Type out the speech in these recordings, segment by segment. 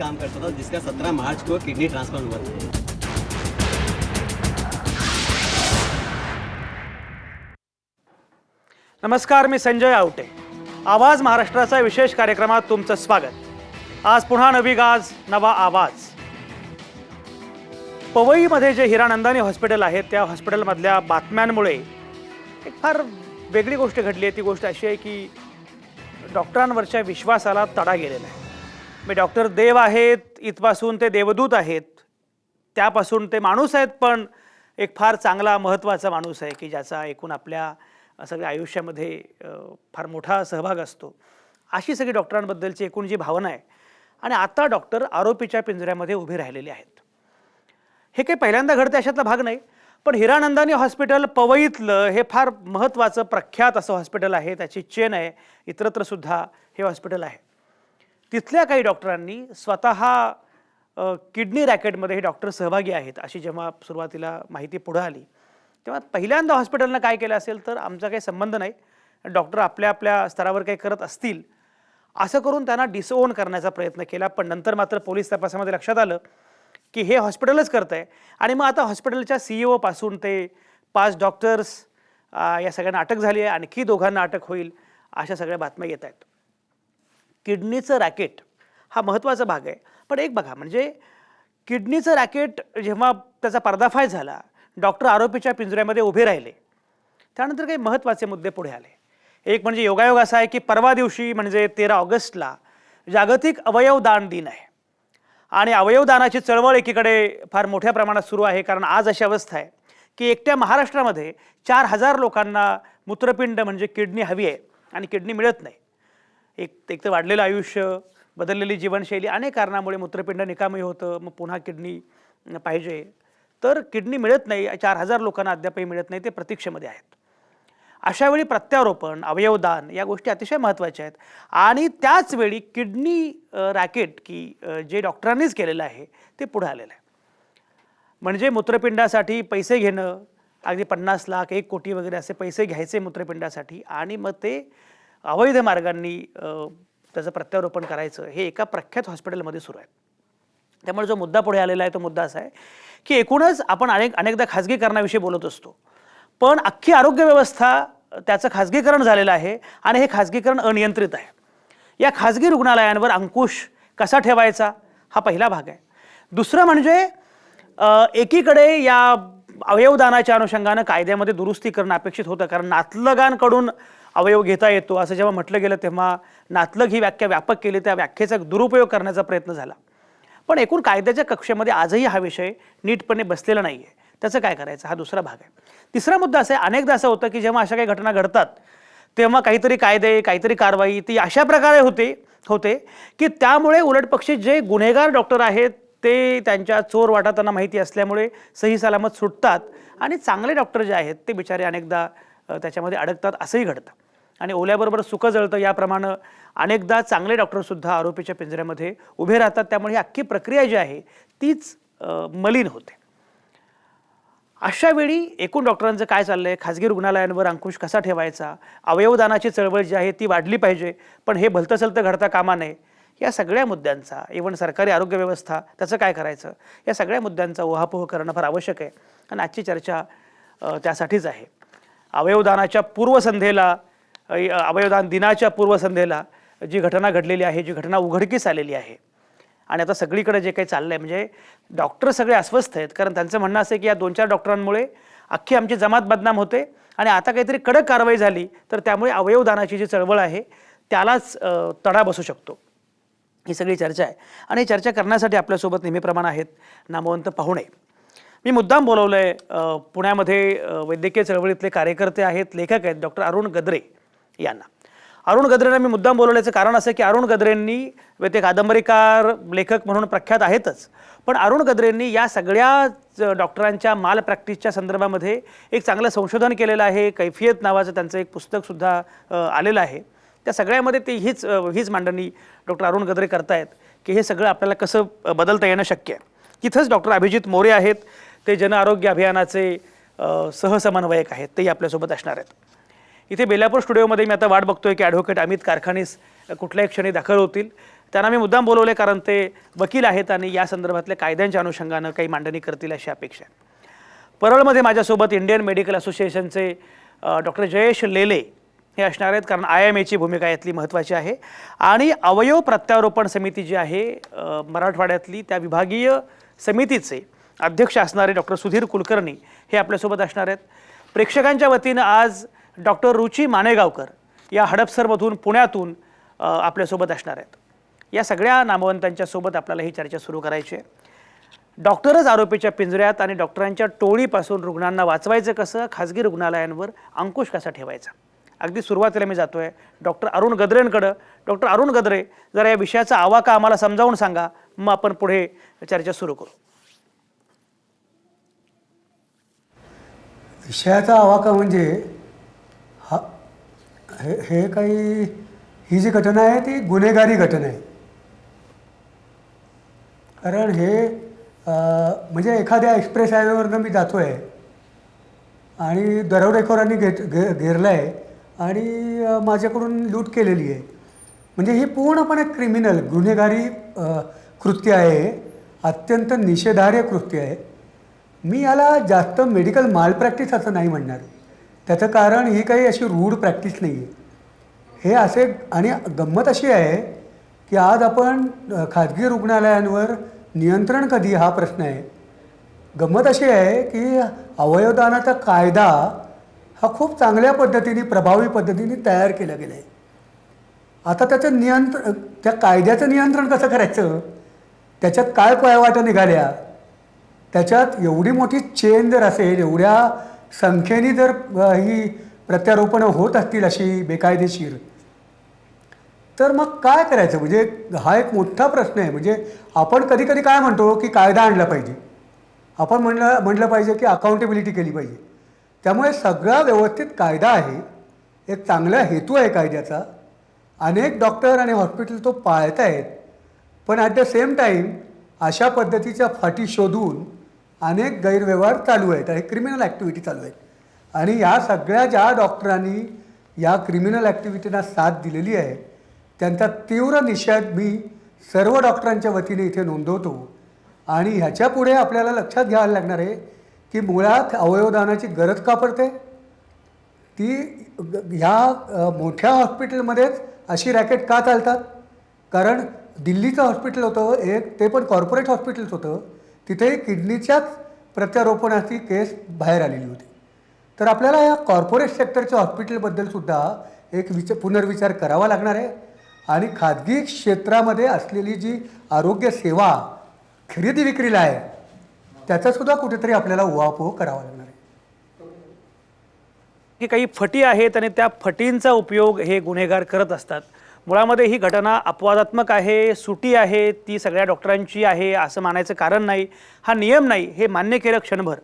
काम करता था जिसका 17 मार्च को किडनी ट्रांसप्लांट हुआ था। नमस्कार, मी संजय आवटे. आवाज महाराष्ट्राचा विशेष कार्यक्रमात तुमचं स्वागत. आज पुन्हा नवी गाज, नवा आवाज. पवईमध्ये जे हिरानंदानी हॉस्पिटल आहे त्या हॉस्पिटलमधल्या बातम्यांमुळे एक फार वेगळी गोष्ट घडली आहे. ती गोष्ट अशी आहे की डॉक्टरांवरच्या विश्वासाला तडा गेलेला आहे. मी डॉक्टर देव आहेत, इथपासून ते देवदूत आहेत, त्यापासून ते माणूस आहेत, पण एक फार चांगला महत्त्वाचा माणूस आहे की ज्याचा एकूण आपल्या सगळ्या आयुष्यामध्ये फार मोठा सहभाग असतो. अशी सगळी डॉक्टरांबद्दलची एकूण जी भावना आहे. आणि आता डॉक्टर आरोपीच्या पिंजऱ्यामध्ये उभे राहिलेले आहेत. हे काही पहिल्यांदा घडते अशातला भाग नाही, पण हिरानंदानी हॉस्पिटल पवईतलं हे फार महत्त्वाचं प्रख्यात असं हॉस्पिटल आहे. त्याची चेन आहे. इतरत्र सुद्धा हे हॉस्पिटल आहे. तिथल्या काही डॉक्टरांनी स्वतः किडनी रॅकेटमध्ये हे डॉक्टर सहभागी आहेत अशी जेव्हा सुरुवातीला माहिती पुढे आली तेव्हा पहिल्यांदा हॉस्पिटलनं काय केलं असेल तर आमचा काही संबंध नाही, डॉक्टर आपल्या आपल्या स्तरावर काही करत असतील असं करून त्यांना डिसओन करण्याचा प्रयत्न केला. पण नंतर मात्र पोलीस तपासामध्ये लक्षात आलं की हे हॉस्पिटलच करतं आहे. आणि मग आता हॉस्पिटलच्या CEO पासून ते 5 डॉक्टर्स या सगळ्यांना अटक झाली आहे. आणखी 2घांना अटक होईल अशा सगळ्या बातम्या येत आहेत. किडनीचं रॅकेट हा महत्त्वाचा भाग आहे. पण एक बघा, म्हणजे किडनीचं रॅकेट जेव्हा त्याचा पर्दाफाश झाला, डॉक्टर आरोपीच्या पिंजऱ्यामध्ये उभे राहिले, त्यानंतर काही महत्त्वाचे मुद्दे पुढे आले. एक म्हणजे योगायोग असा आहे की परवा दिवशी म्हणजे 13 ऑगस्टला जागतिक अवयवदान दिन आहे. आणि अवयवदानाची चळवळ एकीकडे फार मोठ्या प्रमाणात सुरू आहे. कारण आज अशी अवस्था आहे की एकट्या महाराष्ट्रामध्ये 4000 लोकांना मूत्रपिंड म्हणजे किडनी हवी आहे आणि किडनी मिळत नाही. एक तर वाढलेलं आयुष्य, बदललेली जीवनशैली, अनेक कारणामुळे मूत्रपिंड निकामी होतं. मग पुन्हा किडनी पाहिजे, तर किडनी मिळत नाही. 4000 लोकांना अद्यापही मिळत नाही. ते प्रतीक्षेमध्ये आहेत. अशावेळी प्रत्यारोपण, अवयवदान या गोष्टी अतिशय महत्त्वाच्या आहेत. आणि त्याच वेळी किडनी रॅकेट की जे डॉक्टरांनीच केलेलं आहे ते पुढे आलेलं आहे. म्हणजे मूत्रपिंडासाठी पैसे घेणं, अगदी 50 लाख 1 कोटी वगैरे असे पैसे घ्यायचे मूत्रपिंडासाठी आणि मग ते अवैध मार्गांनी त्याचं प्रत्यारोपण करायचं, हे एका प्रख्यात हॉस्पिटलमध्ये सुरू आहे. त्यामुळे जो मुद्दा पुढे आलेला आहे तो मुद्दा असा आहे की एकूणच आपण अनेकदा खाजगीकरणाविषयी बोलत असतो, पण अख्खी आरोग्य व्यवस्था त्याचं खाजगीकरण झालेलं आहे आणि हे खाजगीकरण अनियंत्रित आहे. या खाजगी रुग्णालयांवर अंकुश कसा ठेवायचा हा पहिला भाग आहे. दुसरं म्हणजे एकीकडे या अवयवदानाच्या अनुषंगानं कायद्यामध्ये दुरुस्ती करणं अपेक्षित होतं. कारण नातलगांकडून अवयव घेता येतो असं जेव्हा म्हटलं गेलं तेव्हा नातलग ही व्याख्या व्यापक केली, त्या व्याख्येचा दुरुपयोग करण्याचा प्रयत्न झाला. पण एकूण कायद्याच्या कक्षेमध्ये आजही हा विषय नीटपणे बसलेला नाही आहे. त्याचं काय करायचं हा दुसरा भाग आहे. तिसरा मुद्दा असा आहे, अनेकदा असं होतं की जेव्हा अशा काही घटना घडतात तेव्हा काहीतरी कायदे, काहीतरी कारवाई ती अशा प्रकारे होते की त्यामुळे उलटपक्षी जे गुन्हेगार डॉक्टर आहेत ते त्यांच्या चोर वाटाताना माहिती असल्यामुळे सही सलामत सुटतात आणि चांगले डॉक्टर जे आहेत ते बिचारे अनेकदा त्याच्यामध्ये अडकतात. असंही घडतं. आणि ओल्याबरोबर सुकं जळतं याप्रमाणे अनेकदा चांगले डॉक्टरसुद्धा आरोपीच्या पिंजऱ्यामध्ये उभे राहतात. त्यामुळे ही अख्खी प्रक्रिया जी आहे तीच मलिन होते. अशा वेळी एकूण डॉक्टरांचं काय चाललं आहे, खाजगी रुग्णालयांवर अंकुश कसा ठेवायचा, अवयवदानाची चळवळ जी आहे ती वाढली पाहिजे, पण हे भलतंसलतं घडता कामा नये, या सगळ्या मुद्द्यांचा, इव्हन सरकारी आरोग्य व्यवस्था त्याचं काय करायचं, या सगळ्या मुद्द्यांचा उहापोह करणं फार आवश्यक आहे. आणि आजची चर्चा त्यासाठीच आहे. अवयवदानाच्या पूर्वसंध्येला, अवयवदान दिनाच्या पूर्वसंध्येला जी घटना घडलेली आहे, जी घटना उघडकीस आलेली आहे आणि आता सगळीकडे जे काही चाललं आहे, म्हणजे डॉक्टर सगळे अस्वस्थ आहेत. कारण त्यांचं म्हणणं असं आहे की या 2-4 डॉक्टरांमुळे अख्खी आमची जमात बदनाम होते आणि आता काहीतरी कडक कारवाई झाली तर त्यामुळे अवयवदानाची जी चळवळ आहे त्यालाच तडा बसू शकतो. ही सगळी चर्चा आहे. आणि ही चर्चा करण्यासाठी आपल्यासोबत नेहमीप्रमाणे आहेत नामवंत पाहुणे. मी मुद्दाम बोलवलं आहे, पुण्यामध्ये वैद्यकीय चळवळीतले कार्यकर्ते आहेत, लेखक आहेत, डॉक्टर अरुण गद्रे यांना. अरुण गद्रेंना मी मुद्दाम बोलवल्याचं कारण असं की अरुण गद्रेंनी ते कादंबरीकार, लेखक म्हणून प्रख्यात आहेतच, पण अरुण गद्रेंनी या सगळ्या डॉक्टरांच्या माल प्रॅक्टिसच्या संदर्भामध्ये एक चांगलं संशोधन केलेलं आहे. कैफियत नावाचं त्यांचं एक पुस्तकसुद्धा आलेलं आहे. त्या सगळ्यामध्ये ते हीच मांडणी डॉक्टर अरुण गद्रे करतायत की हे सगळं आपल्याला कसं बदलता येणं शक्य आहे. तिथंच डॉक्टर अभिजित मोरे आहेत, ते जन आरोग्य अभियानाचे सहसमन्वयक आहेत, तेही आपल्यासोबत असणार आहेत. इथे बेलापूर स्टुडिओमध्ये मी आता वाट बघतोय की ॲडव्होकेट अमित कारखानीस कुठल्याही क्षणी दाखल होतील. त्यांना मी मुद्दाम बोलवले कारण ते वकील आहेत आणि या संदर्भातल्या कायद्यांच्या अनुषंगानं काही मांडणी करतील अशी अपेक्षा आहे. परळमध्ये माझ्यासोबत इंडियन मेडिकल असोसिएशनचे डॉक्टर जयेश लेले हे असणार आहेत, कारण IMAची भूमिका यातली महत्त्वाची आहे. आणि अवयव प्रत्यारोपण समिती जी आहे मराठवाड्यातली, त्या विभागीय समितीचे अध्यक्ष असणारे डॉक्टर सुधीर कुलकर्णी हे आपल्यासोबत असणार आहेत. प्रेक्षकांच्या वतीनं आज डॉक्टर रुची मानेगावकर या हडपसरमधून पुण्यातून आपल्यासोबत असणार आहेत. या सगळ्या नामवंतांच्या सोबत आपल्याला ही चर्चा सुरू करायची आहे. डॉक्टरच आरोपीच्या पिंजऱ्यात आणि डॉक्टरांच्या टोळीपासून रुग्णांना वाचवायचं कसं, खाजगी रुग्णालयांवर अंकुश कसा ठेवायचा. अगदी सुरुवातीला मी जातोय डॉक्टर अरुण गद्रेंकडं. डॉक्टर अरुण गद्रे, जरा या विषयाचा आवाका आम्हाला समजावून सांगा, मग आपण पुढे चर्चा सुरू करू. विषयाचा आवाका म्हणजे हा हे काही ही जी घटना आहे ती गुन्हेगारी घटना आहे. कारण हे म्हणजे एखाद्या एक्सप्रेस हायवेवरनं मी जातो आहे आणि दरोडेखोरांनी घेरलं आहे आणि माझ्याकडून लूट केलेली आहे. म्हणजे ही पूर्णपणे क्रिमिनल गुन्हेगारी कृत्य आहे, अत्यंत निषेधार्ह कृत्य आहे. मी याला जास्त मेडिकल माल प्रॅक्टिस असं नाही म्हणणार. त्याचं कारण ही काही अशी रूढ प्रॅक्टिस नाही आहे. हे असे आणि गंमत अशी आहे की आज आपण खाजगी रुग्णालयांवर नियंत्रण कधी हा प्रश्न आहे. गंमत अशी आहे की अवयवदानाचा कायदा हा खूप चांगल्या पद्धतीने प्रभावी पद्धतीने तयार केला गेला आहे. आता त्याचं त्या कायद्याचं नियंत्रण कसं करायचं, त्याच्यात काय पायवाटा निघाल्या, त्याच्यात एवढी मोठी चेन जर असेल, एवढ्या संख्येने जर ही प्रत्यारोपणं होत असतील अशी बेकायदेशीर, तर मग काय करायचं. म्हणजे हा एक मोठा प्रश्न आहे. म्हणजे आपण कधी कधी काय म्हणतो की कायदा आणला पाहिजे, आपण म्हटलं पाहिजे की अकाउंटेबिलिटी केली पाहिजे. त्यामुळे सगळा व्यवस्थित कायदा आहे, एक चांगला हेतू आहे कायद्याचा. अनेक डॉक्टर आणि हॉस्पिटल तो पाळत आहेत, पण ॲट द सेम टाईम अशा पद्धतीच्या फाटी शोधून अनेक गैरव्यवहार चालू आहेत आणि क्रिमिनल ॲक्टिव्हिटी चालू आहेत. आणि या सगळ्या ज्या डॉक्टरांनी या क्रिमिनल ॲक्टिव्हिटींना साथ दिलेली आहे त्यांचा तीव्र निषेध मी सर्व डॉक्टरांच्या वतीने इथे नोंदवतो. आणि ह्याच्यापुढे आपल्याला लक्षात घ्यायला लागणार आहे की मुळात अवयवदानाची गरज का पडते. ती ह्या मोठ्या हॉस्पिटलमध्येच अशी रॅकेट का चालतात. कारण दिल्लीचं हॉस्पिटल होतं एक, ते पण कॉर्पोरेट हॉस्पिटल्स होतं, तिथे किडनीच्याच प्रत्यारोपणाची केस बाहेर आलेली होती. तर आपल्याला या कॉर्पोरेट सेक्टरच्या हॉस्पिटलबद्दलसुद्धा एक पुनर्विचार करावा लागणार आहे. आणि खाजगी क्षेत्रामध्ये असलेली जी आरोग्य सेवा खरेदी विक्रीला आहे त्याचासुद्धा कुठेतरी आपल्याला उहापोह करावा लागणार आहे. की काही फटी आहेत आणि त्या फटींचा उपयोग हे गुन्हेगार करत असतात. मुळामध्ये ही घटना अपवादात्मक आहे, सुटी आहे, ती सगळ्या डॉक्टरांची आहे असं मानायचं कारण नाही, हा नियम नाही हे मान्य केलं क्षणभर.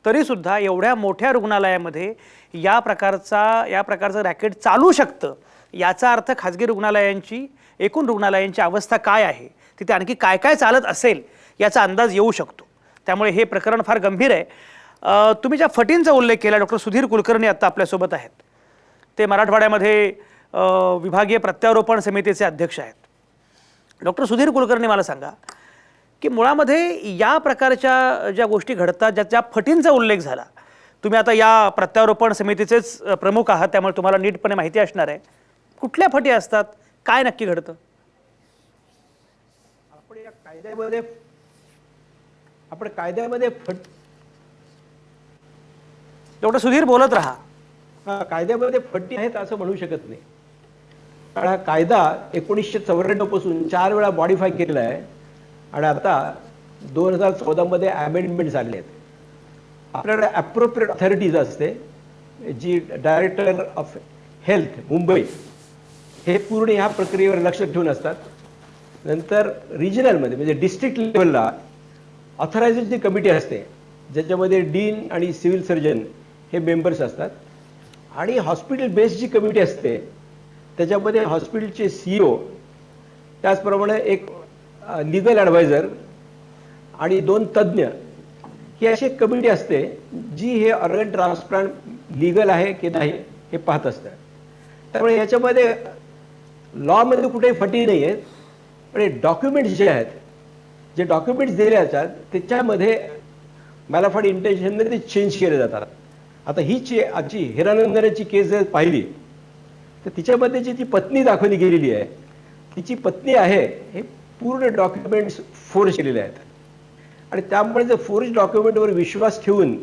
तरीसुद्धा एवढ्या मोठ्या रुग्णालयामध्ये या प्रकारचं रॅकेट चालू शकतं, याचा अर्थ खाजगी रुग्णालयांची, एकूण रुग्णालयांची अवस्था काय आहे, तिथे आणखी काय काय चालत असेल याचा अंदाज येऊ शकतो. त्यामुळे हे प्रकरण फार गंभीर आहे. तुम्ही ज्या फटींचा उल्लेख केला, डॉक्टर सुधीर कुलकर्णी आत्ता आपल्यासोबत आहेत. ते मराठवाड्यामध्ये विभागीय प्रत्यारोपण समितीचे अध्यक्ष आहेत. डॉक्टर सुधीर कुलकर्णी, मला सांगा की मुळामध्ये या प्रकारच्या ज्या गोष्टी घडतात, ज्या फटींचा उल्लेख झाला, तुम्ही आता या प्रत्यारोपण समितीचेच प्रमुख आहात, त्यामुळे तुम्हाला नीटपणे माहिती असणार आहे. कुठल्या फटी असतात, काय नक्की घडतं. आपण या कायद्यामध्ये डॉक्टर सुधीर बोलत राहा. कायद्यामध्ये फटी आहेत असं म्हणू शकत नाही. कारण हा कायदा 1994 पासून 4 वेळा मॉडिफाय केलेला आहे आणि आता 2014 अमेंडमेंट झाले आहेत. आपल्याकडे ॲप्रोप्रिएट अथॉरिटीज असते, जी डायरेक्टर ऑफ हेल्थ मुंबई हे पूर्ण ह्या प्रक्रियेवर लक्ष ठेवून असतात. नंतर रिजनलमध्ये म्हणजे डिस्ट्रिक्ट लेवलला ऑथरायझेशन कमिटी असते, ज्याच्यामध्ये डीन आणि सिव्हिल सर्जन हे मेंबर्स असतात. आणि हॉस्पिटल बेस्ड जी कमिटी असते त्याच्यामध्ये हॉस्पिटलचे CEO, त्याचप्रमाणे एक लिगल ॲडवायझर आणि 2 तज्ज्ञ, ही अशी एक कमिटी असते जी हे ऑर्गन ट्रान्सप्लांट लिगल आहे की नाही हे पाहत असतं. त्यामुळे याच्यामध्ये लॉमध्ये कुठेही फटी नाही आहेत, पण डॉक्युमेंट्स जे आहेत, जे डॉक्युमेंट्स दिले जातात त्याच्यामध्ये मॅलाफाईड इंटेन्शनने ते चेंज केले जातात. आता ही आजची हिरानंदनाची केस जर पाहिली तर तिच्यामध्ये जी ती पत्नी दाखवली गेलेली आहे, तिची पत्नी आहे हे पूर्ण डॉक्युमेंट्स फोर्ज केलेले आहेत. आणि त्यामुळे जर फोर्ज डॉक्युमेंटवर विश्वास ठेवून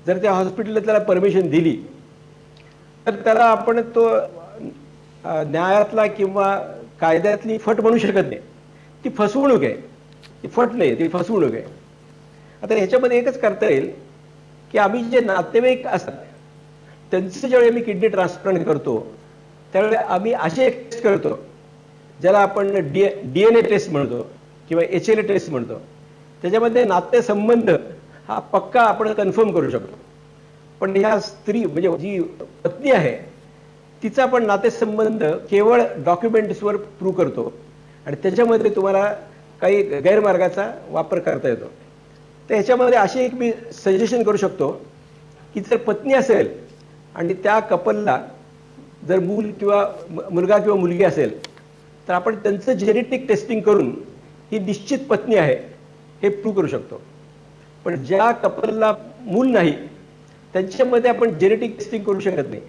जर त्या हॉस्पिटलला त्याला परमिशन दिली तर त्याला आपण तो न्यायातला किंवा कायद्यातली फट म्हणू शकत नाही. ती फसवणूक आहे, ती फट नाही, ती फसवणूक आहे. आता ह्याच्यामध्ये एकच करता येईल की आम्ही जे नातेवाईक असतात त्यांचं ज्यावेळी आम्ही किडनी ट्रान्सप्लांट करतो त्यावेळी आम्ही असे एक टेस्ट करतो ज्याला आपण DNA टेस्ट म्हणतो किंवा HLA टेस्ट म्हणतो. त्याच्यामध्ये नातेसंबंध हा पक्का आपण कन्फर्म करू शकतो. पण ह्या स्त्री म्हणजे जी पत्नी आहे तिचा पण नातेसंबंध केवळ डॉक्युमेंट्सवर प्रूव्ह करतो आणि त्याच्यामध्ये तुम्हाला काही गैरमार्गाचा वापर करता येतो. तर ह्याच्यामध्ये असे एक मी सजेशन करू शकतो की जर पत्नी असेल आणि त्या कपलला जर मूल किंवा मुलगा किंवा मुलगी असेल तर आपण त्यांचं जेनेटिक टेस्टिंग करून ही निश्चित पत्नी आहे हे प्रूव्ह करू शकतो. पण ज्या कपलला मूल नाही त्यांच्यामध्ये आपण जेनेटिक टेस्टिंग करू शकत नाही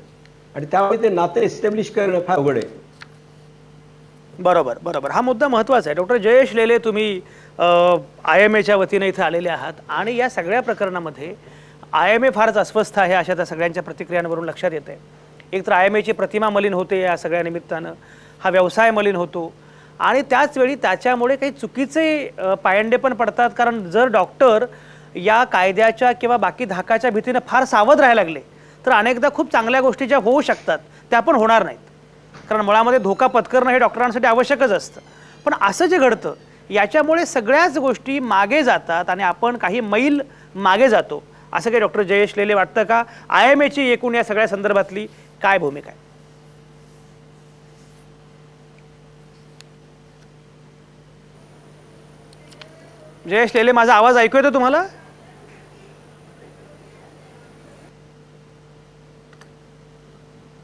आणि त्यामुळे ते नातं एस्टॅब्लिश करणं फार अवघड आहे. बरोबर बरोबर, हा मुद्दा महत्त्वाचा आहे. डॉक्टर जयेश लेले, तुम्ही IMAच्या वतीने इथे आलेले आहात आणि या सगळ्या प्रकरणामध्ये IMA फारच अस्वस्थ आहे अशा त्या सगळ्यांच्या प्रतिक्रियांवरून लक्षात येते. एक तर IMAची प्रतिमा मलिन होते या सगळ्या निमित्तानं, हा व्यवसाय मलिन होतो आणि त्याचवेळी त्याच्यामुळे काही चुकीचे पायंडे पण पडतात. कारण जर डॉक्टर या कायद्याच्या किंवा बाकी धाकाच्या भीतीनं फार सावध राहायला लागले तर अनेकदा खूप चांगल्या गोष्टी ज्या होऊ शकतात त्या पण होणार नाहीत. कारण मुळामध्ये धोका पत्करणं हे डॉक्टरांसाठी आवश्यकच असतं. पण असं जे घडतं याच्यामुळे सगळ्याच गोष्टी मागे जातात आणि आपण काही मैल मागे जातो, असं काही डॉक्टर जयेश लेले वाटतं का? IMAची एकूण या सगळ्या संदर्भातली काय भूमिका आहे? जयेश लेले, माझा आवाज ऐकू येतो तुम्हाला?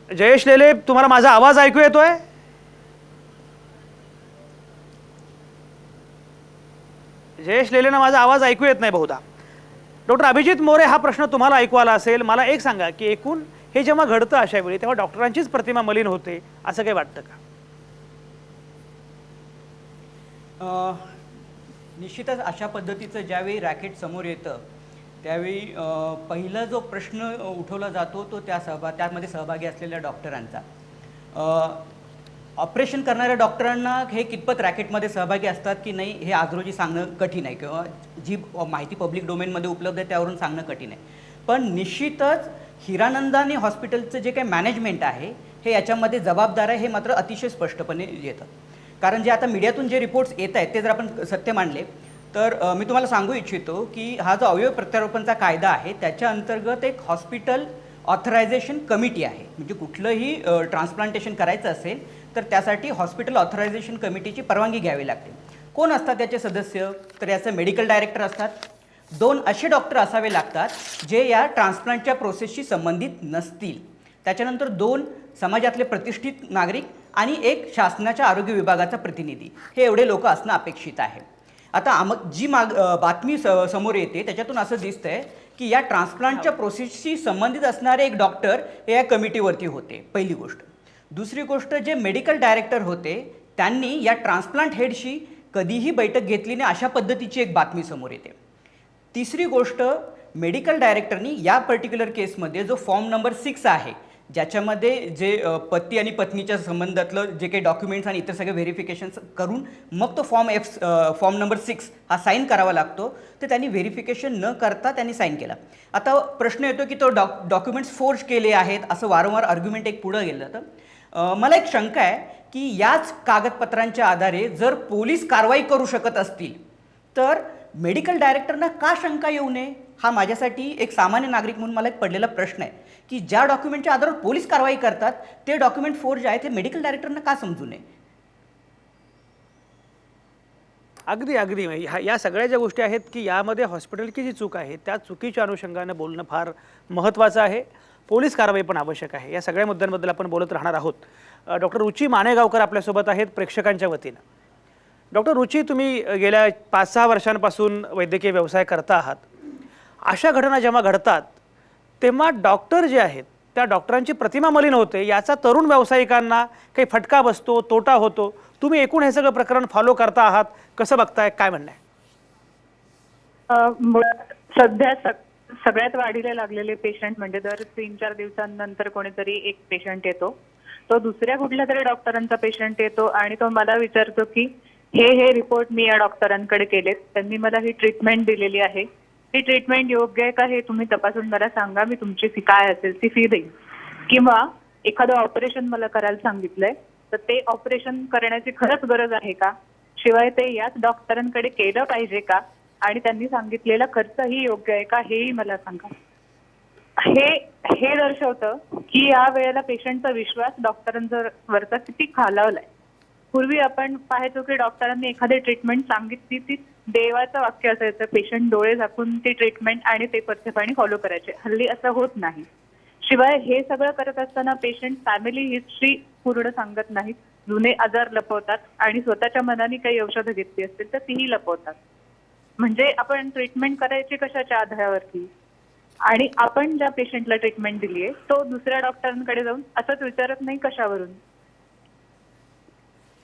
जयेश लेले, तुम्हाला माझा आवाज ऐकू येतोय? जयेश लेलेंना माझा आवाज ऐकू येत नाही बहुधा. डॉक्टर अभिजित मोरे, हा प्रश्न तुम्हाला ऐकू आला असेल. मला एक सांगा की एकूण हे जेव्हा घडतं अशा वेळी तेव्हा डॉक्टरांचीच प्रतिमा मलिन होते असं काही वाटतं का? निश्चितच अशा पद्धतीचं ज्यावेळी रॅकेट समोर येतं त्यावेळी पहिला जो प्रश्न उठवला जातो तो त्यामध्ये सहभागी असलेल्या डॉक्टरांचा. ऑपरेशन करणाऱ्या डॉक्टरांना हे कितपत रॅकेटमध्ये सहभागी असतात की नाही हे आज रोजी सांगणं कठीण आहे किंवा जी माहिती पब्लिक डोमेनमध्ये उपलब्ध आहे त्यावरून सांगणं कठीण आहे. पण निश्चितच हिरानंदानी हॉस्पिटलचं जे काही मॅनेजमेंट आहे हे याच्यामध्ये जबाबदार आहे हे मात्र अतिशय स्पष्टपणे येतं. कारण जे आता मीडियातून जे रिपोर्ट्स येत आहेत ते जर आपण सत्य मानले तर मी तुम्हाला सांगू इच्छितो की हा जो अवयव प्रत्यारोपणचा कायदा आहे त्याच्या अंतर्गत एक हॉस्पिटल ऑथरायझेशन कमिटी आहे. म्हणजे कुठलंही ट्रान्सप्लांटेशन करायचं असेल तर त्यासाठी हॉस्पिटल ऑथरायझेशन कमिटीची परवानगी घ्यावी लागते. कोण असतात त्याचे सदस्य? तर याचे मेडिकल डायरेक्टर असतात. 2 असे डॉक्टर असावे लागतात जे या ट्रान्सप्लांटच्या प्रोसेसशी संबंधित नसतील. त्याच्यानंतर 2 समाजातले प्रतिष्ठित नागरिक आणि 1 शासनाच्या आरोग्य विभागाचा प्रतिनिधी. हे एवढे लोक असणं अपेक्षित आहे. आता जी बातमी समोर येते त्याच्यातून असं दिसतंय की या ट्रान्सप्लांटच्या प्रोसेसशी संबंधित असणारे एक डॉक्टर हे या कमिटीवरती होते, पहिली गोष्ट. दुसरी गोष्ट, जे मेडिकल डायरेक्टर होते त्यांनी या ट्रान्सप्लांट हेडशी कधीही बैठक घेतली नाही अशा पद्धतीची एक बातमी समोर येते. तिसरी गोष्ट, मेडिकल डायरेक्टरनी या पर्टिक्युलर केसमध्ये जो फॉर्म नंबर 6 आहे ज्याच्यामध्ये जे पती आणि पत्नीच्या संबंधातलं जे काही डॉक्युमेंट्स आणि इतर सगळे व्हेरिफिकेशन्स करून मग तो फॉर्म नंबर 6 हा साईन करावा लागतो, तर त्यांनी व्हेरिफिकेशन न करता त्यांनी साईन केला. आता प्रश्न येतो की तो डॉक्युमेंट्स फोर्ज केले आहेत असं वारंवार आर्ग्युमेंट एक पुढं गेलं जातं. मला एक शंका आहे की याच कागदपत्रांच्या आधारे जर पोलीस कारवाई करू शकत असतील तर मेडिकल डायरेक्टरना का शंका येऊ नये? हा माझ्यासाठी एक सामान्य नागरिक म्हणून मला एक पडलेला प्रश्न आहे की ज्या डॉक्युमेंटच्या आधारावर पोलीस कारवाई करतात ते डॉक्युमेंट फोर्ज आहे ते मेडिकल डायरेक्टरना का समजू नये? अगदी अगदी या सगळ्या ज्या गोष्टी आहेत की यामध्ये हॉस्पिटलची जी चूक आहे त्या चुकीच्या अनुषंगानं बोलणं फार महत्त्वाचं आहे. पोलीस कारवाई पण आवश्यक आहे. या सगळ्या मुद्द्यांबद्दल आपण बोलत राहणार आहोत. डॉक्टर रुची मानेगावकर आपल्यासोबत आहेत प्रेक्षकांच्या वतीनं. डॉक्टर रुची, तुम्ही गेल्या 5-6 वर्षांपासून वैद्यकीय व्यवसाय करता आहात. अशा घटना जेव्हा घडतात तेव्हा डॉक्टर जे आहेत त्या डॉक्टरांची प्रतिमा मलिन होते, याचा तरुण व्यावसायिकांना काही फटका बसतो, तोटा होतो. तुम्ही एकूण हे सगळं प्रकरण फॉलो करता आहात, कसं बघताय, काय म्हणणं आहे? मुळात सध्या सगळ्यात वाढीला लागलेले पेशंट म्हणजे दर 3-4 दिवसांनंतर कोणीतरी एक पेशंट येतो. तो दुसऱ्या कुठल्या तरी डॉक्टरांचा पेशंट येतो आणि तो मला विचारतो की हे रिपोर्ट मी या डॉक्टरांकडे केलेत, त्यांनी मला ही ट्रीटमेंट दिलेली आहे, ही ट्रीटमेंट योग्य आहे का हे तुम्ही तपासून मला सांगा, मी तुमची फी काय असेल ती फी देईन. किंवा एखादं ऑपरेशन मला करायला सांगितलंय तर ते ऑपरेशन करण्याची खरंच गरज आहे का, शिवाय ते याच डॉक्टरांकडे केलं पाहिजे का आणि त्यांनी सांगितलेला खर्चही योग्य आहे का हेही मला सांगा. हे दर्शवतं की या वेळेला पेशंटचा विश्वास डॉक्टरांवरचा किती खालावलाय. पूर्वी आपण पाहायचो की डॉक्टरांनी एखादी ट्रीटमेंट सांगितली ती देवाचं वाक्य असायचं, पेशंट डोळे झाकून ती ट्रीटमेंट आणि पेपरचे पाणी फॉलो करायचे. हल्ली असं होत नाही. शिवाय हे सगळं करत असताना पेशंट फॅमिली हिस्ट्री पूर्ण सांगत नाहीत, जुने आजार लपवतात आणि स्वतःच्या मनाने काही औषधं घेतली असतील तर तीही लपवतात. म्हणजे आपण ट्रीटमेंट करायची कशाच्या आधारावरती, आणि आपण ज्या पेशंटला ट्रीटमेंट दिली आहे तो दुसऱ्या डॉक्टरांकडे जाऊन असंच विचारत नाही कशावरून.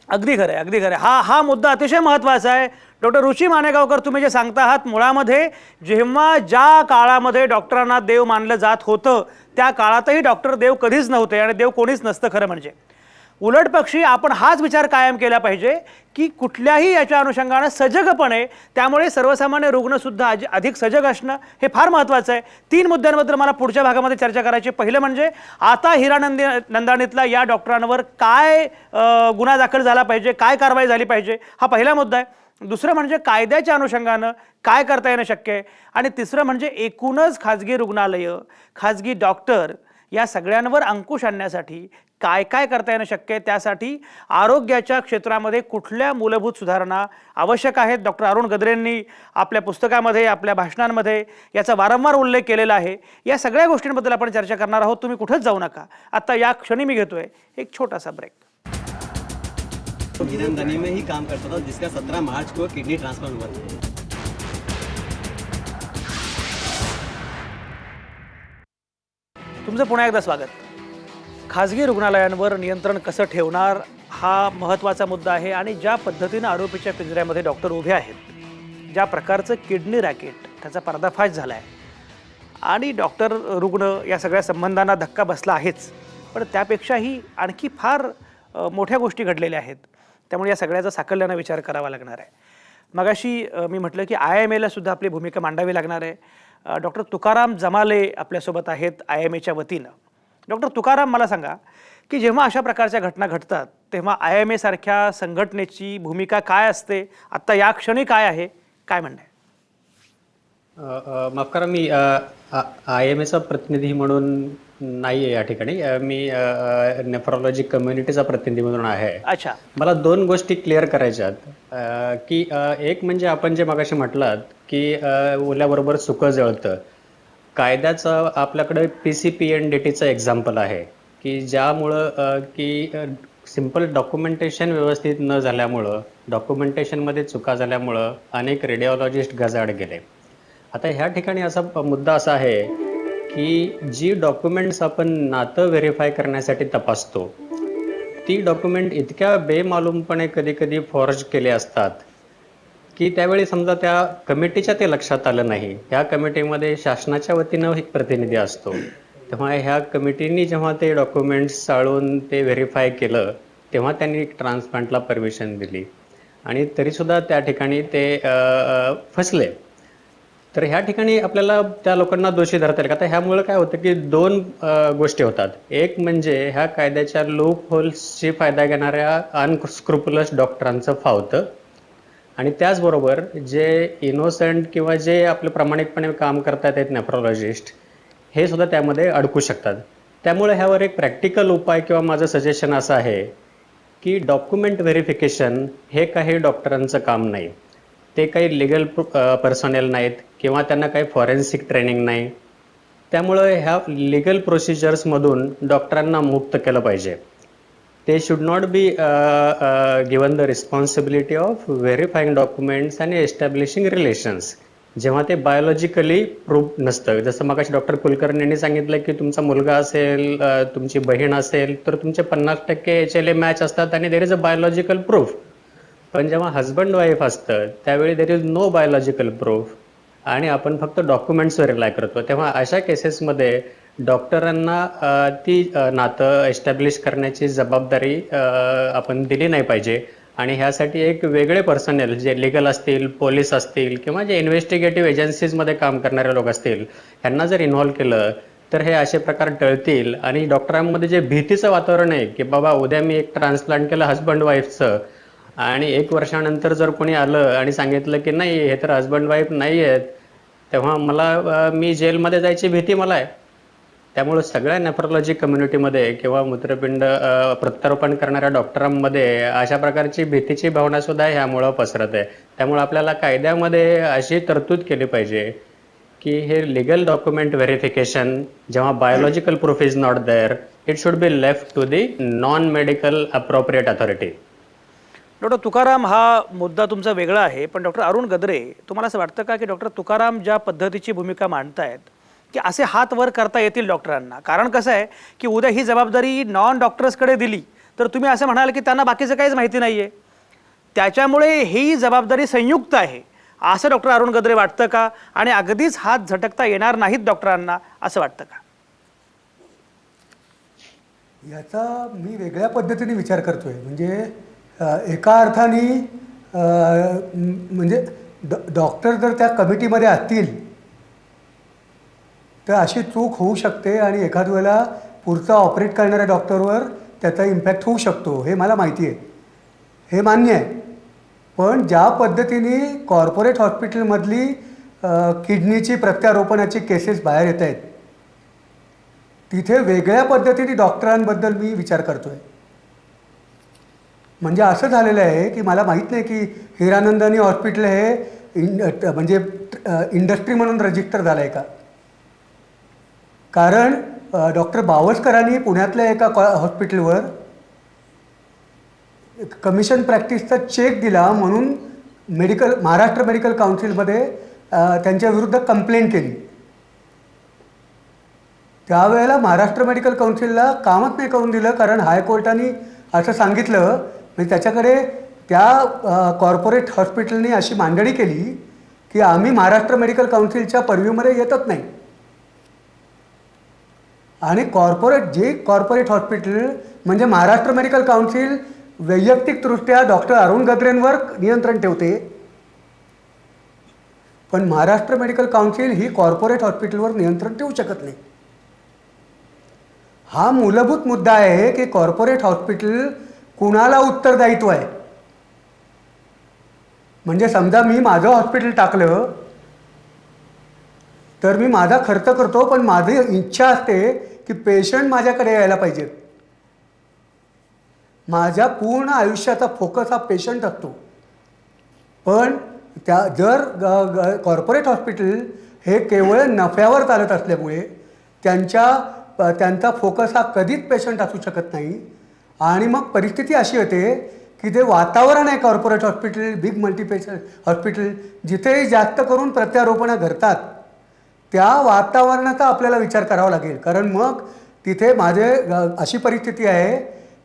अगदी खरं आहे, अगदी खरं आहे. हा मुद्दा अतिशय महत्त्वाचा आहे. डॉक्टर रुची मानेगावकर, तुम्ही जे सांगता आहात, मुळामध्ये जेव्हा ज्या काळामध्ये डॉक्टरांना देव मानलं जात होतं त्या काळातही डॉक्टर देव कधीच नव्हते आणि देव कोणीच नसतं खरं म्हणजे. उलट पक्षी आपण हाच विचार कायम केला पाहिजे की कुठल्याही याच्या अनुषंगानं सजगपणे, त्यामुळे सर्वसामान्य रुग्णसुद्धा अधिक सजग असणं हे फार महत्त्वाचं आहे. 3 मुद्द्यांबद्दल मला पुढच्या भागामध्ये चर्चा करायची. पहिलं म्हणजे आता हिरानंदानीतल्या या डॉक्टरांवर काय गुन्हा दाखल झाला पाहिजे, काय कारवाई झाली पाहिजे, हा पहिला मुद्दा आहे. दुसरं म्हणजे कायद्याच्या अनुषंगानं काय करता येणं शक्य आहे. आणि तिसरं म्हणजे एकूणच खाजगी रुग्णालयं, खाजगी डॉक्टर या सगळ्यांवर अंकुश आणण्यासाठी काय काय करता येणं शक्य आहे, त्यासाठी आरोग्याच्या क्षेत्रामध्ये कुठल्या मूलभूत सुधारणा आवश्यक आहेत. डॉक्टर अरुण गद्रेंनी आपल्या पुस्तकामध्ये, आपल्या भाषणांमध्ये याचा वारंवार उल्लेख केलेला आहे. या सगळ्या गोष्टींबद्दल आपण चर्चा करणार आहोत. तुम्ही कुठेच जाऊ नका. आता या क्षणी मी घेतोय एक छोटासा ब्रेक. हिरनदानी में ही काम करता था, जिसका 17 मार्च को किडनी ट्रांसप्लांट हुआ था. तुमचं पुन्हा एकदा स्वागत. खाजगी रुग्णालयांवर नियंत्रण कसं ठेवणार हा महत्त्वाचा मुद्दा आहे. आणि ज्या पद्धतीनं आरोपीच्या पिंजऱ्यामध्ये डॉक्टर उभे आहेत, ज्या प्रकारचं किडनी रॅकेट त्याचा पर्दाफाश झाला आहे आणि डॉक्टर रुग्ण या सगळ्या संबंधांना धक्का बसला आहेच, पण त्यापेक्षाही आणखी फार मोठ्या गोष्टी घडलेल्या आहेत. त्यामुळे या सगळ्याचा साकल्यानं विचार करावा लागणार आहे. मगाशी मी म्हटलं की IMAला सुद्धा आपली भूमिका मांडावी लागणार आहे. डॉक्टर तुकाराम जमाले आपल्यासोबत आहेत IMAच्या वतीनं. डॉक्टर तुकाराम, मला सांगा की जेव्हा अशा प्रकारच्या घटना घडतात तेव्हा IMA सारख्या संघटनेची भूमिका काय असते, आत्ता या क्षणी काय आहे, काय म्हणणं आहे? माफ करा, मी IMAचा प्रतिनिधी म्हणून नाही आहे या ठिकाणी. मी नेफ्रॉलॉजी कम्युनिटीचा प्रतिनिधी म्हणून आहे. अच्छा, मला 2 गोष्टी क्लिअर करायच्या आहेत की एक म्हणजे आपण जे मगाशी म्हटलात की ओल्याबरोबर सुकं जळतं. कायद्याचं आपल्याकडे PCPNDTचं एक्झाम्पल आहे की ज्यामुळं की सिम्पल डॉक्युमेंटेशन व्यवस्थित न झाल्यामुळं, डॉक्युमेंटेशनमध्ये चुका झाल्यामुळं अनेक रेडिओलॉजिस्ट गजाआड गेले. आता ह्या ठिकाणी असा मुद्दा असा आहे की जी डॉक्युमेंट्स आपण नातं व्हेरीफाय करण्यासाठी तपासतो ती डॉक्युमेंट इतक्या बेमालूमपणे कधी कधी फॉर्ज केले असतात की त्यावेळी समजा त्या कमिटीच्या ते लक्षात आलं नाही. ह्या कमिटीमध्ये शासनाच्या वतीनं एक प्रतिनिधी असतो, तेव्हा ह्या कमिटीने जेव्हा ते डॉक्युमेंट्स चाळून ते व्हेरीफाय केलं तेव्हा त्यांनी ट्रान्सप्लांटला परमिशन दिली आणि तरीसुद्धा त्या ठिकाणी ते फसले. तर ह्या ठिकाणी आपल्याला त्या लोकांना दोषी धरता येईल. आता ह्यामुळे काय होतं की 2 गोष्टी होतात. एक म्हणजे ह्या कायद्याच्या लूप होल्सची फायदा घेणाऱ्या अनस्क्रुपुलस डॉक्टरांचं फावतं आणि त्याचबरोबर जे इनोसंट किंवा जे आपले प्रामाणिकपणे काम करतात आहेत नेफ्रॉलॉजिस्ट, हे सुद्धा त्यामध्ये अडकू शकतात. त्यामुळे ह्यावर एक प्रॅक्टिकल उपाय किंवा माझं सजेशन असं आहे की डॉक्युमेंट व्हेरिफिकेशन हे काही डॉक्टरांचं काम नाही. ते काही लिगल पर्सनेल नाहीत किंवा त्यांना काही फॉरेन्सिक ट्रेनिंग नाही. त्यामुळं ह्या लिगल प्रोसिजर्समधून डॉक्टरांना मुक्त केलं पाहिजे. they should not be given the responsibility of verifying documents and establishing relations. जेव्हा ते बायोलॉजिकली प्रूव्ह नसतं, जसं मगाशी डॉक्टर कुलकर्णी यांनी सांगितलं की तुमचा मुलगा असेल, तुमची बहीण असेल, तर तुमचे 50% HLA मॅच असतात आणि there is a biological proof. पण जेव्हा हजबंड वाईफ असतं त्यावेळी there is no biological proof आणि आपण फक्त डॉक्युमेंट्सवर रिलाय करतो. तेव्हा अशा केसेसमध्ये डॉक्टरांना ती नातं एस्टॅब्लिश करण्याची जबाबदारी आपण दिली नाही पाहिजे. आणि ह्यासाठी एक वेगळे पर्सनल जे लिगल असतील, पोलीस असतील किंवा जे इन्व्हेस्टिगेटिव्ह एजन्सीजमध्ये काम करणारे लोक असतील, ह्यांना जर इन्व्हॉल्व केलं तर हे असे प्रकार टळतील. आणि डॉक्टरांमध्ये जे भीतीचं वातावरण आहे की बाबा उद्या मी एक ट्रान्सप्लांट केलं हजबंड वाईफचं आणि 1 वर्षानंतर जर कोणी आलं आणि सांगितलं की नाही हे तर हजबंड वाईफ नाही आहेत, तेव्हा मी जेलमध्ये जायची भीती मला आहे. त्यामुळे सगळ्या नेफ्रोलॉजी कम्युनिटीमध्ये किंवा मूत्रपिंड प्रत्यारोपण करणाऱ्या डॉक्टरांमध्ये अशा प्रकारची भीतीची भावना सुद्धा ह्यामुळं पसरत आहे. त्यामुळे आपल्याला कायद्यामध्ये अशी तरतूद केली पाहिजे की हे लिगल डॉक्युमेंट व्हेरिफिकेशन जेव्हा biological proof is not there, it should be left to the non medical appropriate authority. Doctor Tukaram, हा मुद्दा तुमचा वेगळा आहे, पण डॉक्टर अरुण गद्रे, तुम्हाला असं वाटतं का की डॉक्टर तुकाराम ज्या पद्धतीची भूमिका मांडतायत की असे हात वर करता येतील डॉक्टरांना? कारण कसं आहे की उद्या ही जबाबदारी नॉन डॉक्टर्सकडे दिली तर तुम्ही असं म्हणाल की त्यांना बाकीचं काहीच माहिती नाही आहे, त्याच्यामुळे ही जबाबदारी संयुक्त आहे, असं डॉक्टर अरुण गद्रे वाटतं का? आणि अगदीच हात झटकता येणार नाहीत डॉक्टरांना असं वाटतं का? याचा मी वेगळ्या पद्धतीने विचार करतोय. म्हणजे एका अर्थाने म्हणजे डॉक्टर जर त्या कमिटीमध्ये असतील तर अशी चूक होऊ शकते आणि एखाद वेळेला पुढचा ऑपरेट करणाऱ्या डॉक्टरवर त्याचा इम्पॅक्ट होऊ शकतो, हे मला माहिती आहे, हे मान्य आहे. पण ज्या पद्धतीने कॉर्पोरेट हॉस्पिटलमधली किडनीची प्रत्यारोपणाची केसेस बाहेर येत आहेत तिथे वेगळ्या पद्धतीने डॉक्टरांबद्दल मी विचार करतो आहे. म्हणजे असं झालेलं आहे की मला माहीत नाही की हिरानंदानी हॉस्पिटल हे म्हणजे इंडस्ट्री म्हणून रजिस्टर झालं आहे का. कारण डॉक्टर बावस्करांनी पुण्यातल्या एका हॉस्पिटलवर कमिशन प्रॅक्टिसचा चेक दिला म्हणून महाराष्ट्र मेडिकल काउन्सिलमध्ये त्यांच्या विरुद्ध कंप्लेंट केली. त्यावेळेला महाराष्ट्र मेडिकल काउन्सिलला कामच नाही करून दिलं, कारण हायकोर्टाने असं सांगितलं. म्हणजे त्याच्याकडे त्या कॉर्पोरेट हॉस्पिटलने अशी मांडणी केली की आम्ही महाराष्ट्र मेडिकल काउन्सिलच्या पर्व्ह्यूमध्ये येतच नाही. आणि कॉर्पोरेट हॉस्पिटल म्हणजे महाराष्ट्र मेडिकल काउन्सिल वैयक्तिकदृष्ट्या डॉक्टर अरुण गद्रेंवर नियंत्रण ठेवते, पण महाराष्ट्र मेडिकल काउन्सिल ही कॉर्पोरेट हॉस्पिटलवर नियंत्रण ठेवू शकत नाही. हा मूलभूत मुद्दा आहे की कॉर्पोरेट हॉस्पिटल कुणाला उत्तरदायित्व आहे. म्हणजे समजा मी माझं हॉस्पिटल टाकलं तर मी माझा खर्च करतो, पण माझी इच्छा असते की पेशंट माझ्याकडे यायला पाहिजेत. माझ्या पूर्ण आयुष्याचा फोकस हा पेशंट असतो. पण जर कॉर्पोरेट हॉस्पिटल हे केवळ नफ्यावर चालत असल्यामुळे त्यांचा फोकस हा कधीच पेशंट असू शकत नाही. आणि मग परिस्थिती अशी होते की ते वातावरण आहे कॉर्पोरेट हॉस्पिटल, बिग मल्टीपेशंट हॉस्पिटल, जिथे जास्त करून प्रत्यारोपणं घडतात, त्या वातावरणाचा आपल्याला विचार करावा लागेल. कारण मग तिथे अशी परिस्थिती आहे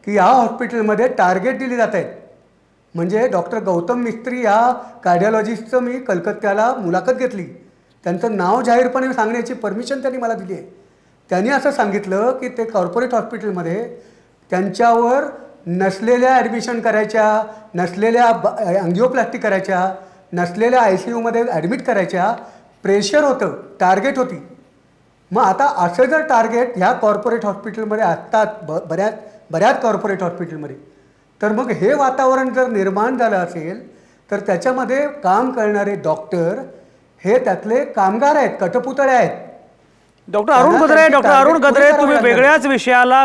की या हॉस्पिटलमध्ये टार्गेट दिली जात आहेत. म्हणजे डॉक्टर गौतम मिस्त्री या कार्डिओलॉजिस्टचं मी कलकत्त्याला मुलाखत घेतली. त्यांचं नाव जाहीरपणे सांगण्याची परमिशन त्यांनी मला दिली आहे. त्यांनी असं सांगितलं की ते कॉर्पोरेट हॉस्पिटलमध्ये त्यांच्यावर नसलेल्या ॲडमिशन करायच्या, नसलेल्या अँजिओप्लास्टी करायच्या, नसलेल्या ICUमध्ये ॲडमिट करायच्या, प्रेशर होतं, टार्गेट होती. मग आता असं जर टार्गेट ह्या कॉर्पोरेट हॉस्पिटलमध्ये असतात बऱ्याच कॉर्पोरेट हॉस्पिटलमध्ये, तर मग हे वातावरण जर निर्माण झालं असेल तर त्याच्यामध्ये काम करणारे डॉक्टर हे त्यातले कामगार आहेत, कठपुतळे आहेत. डॉक्टर अरुण गद्रे, तुम्ही वेगळ्याच विषयाला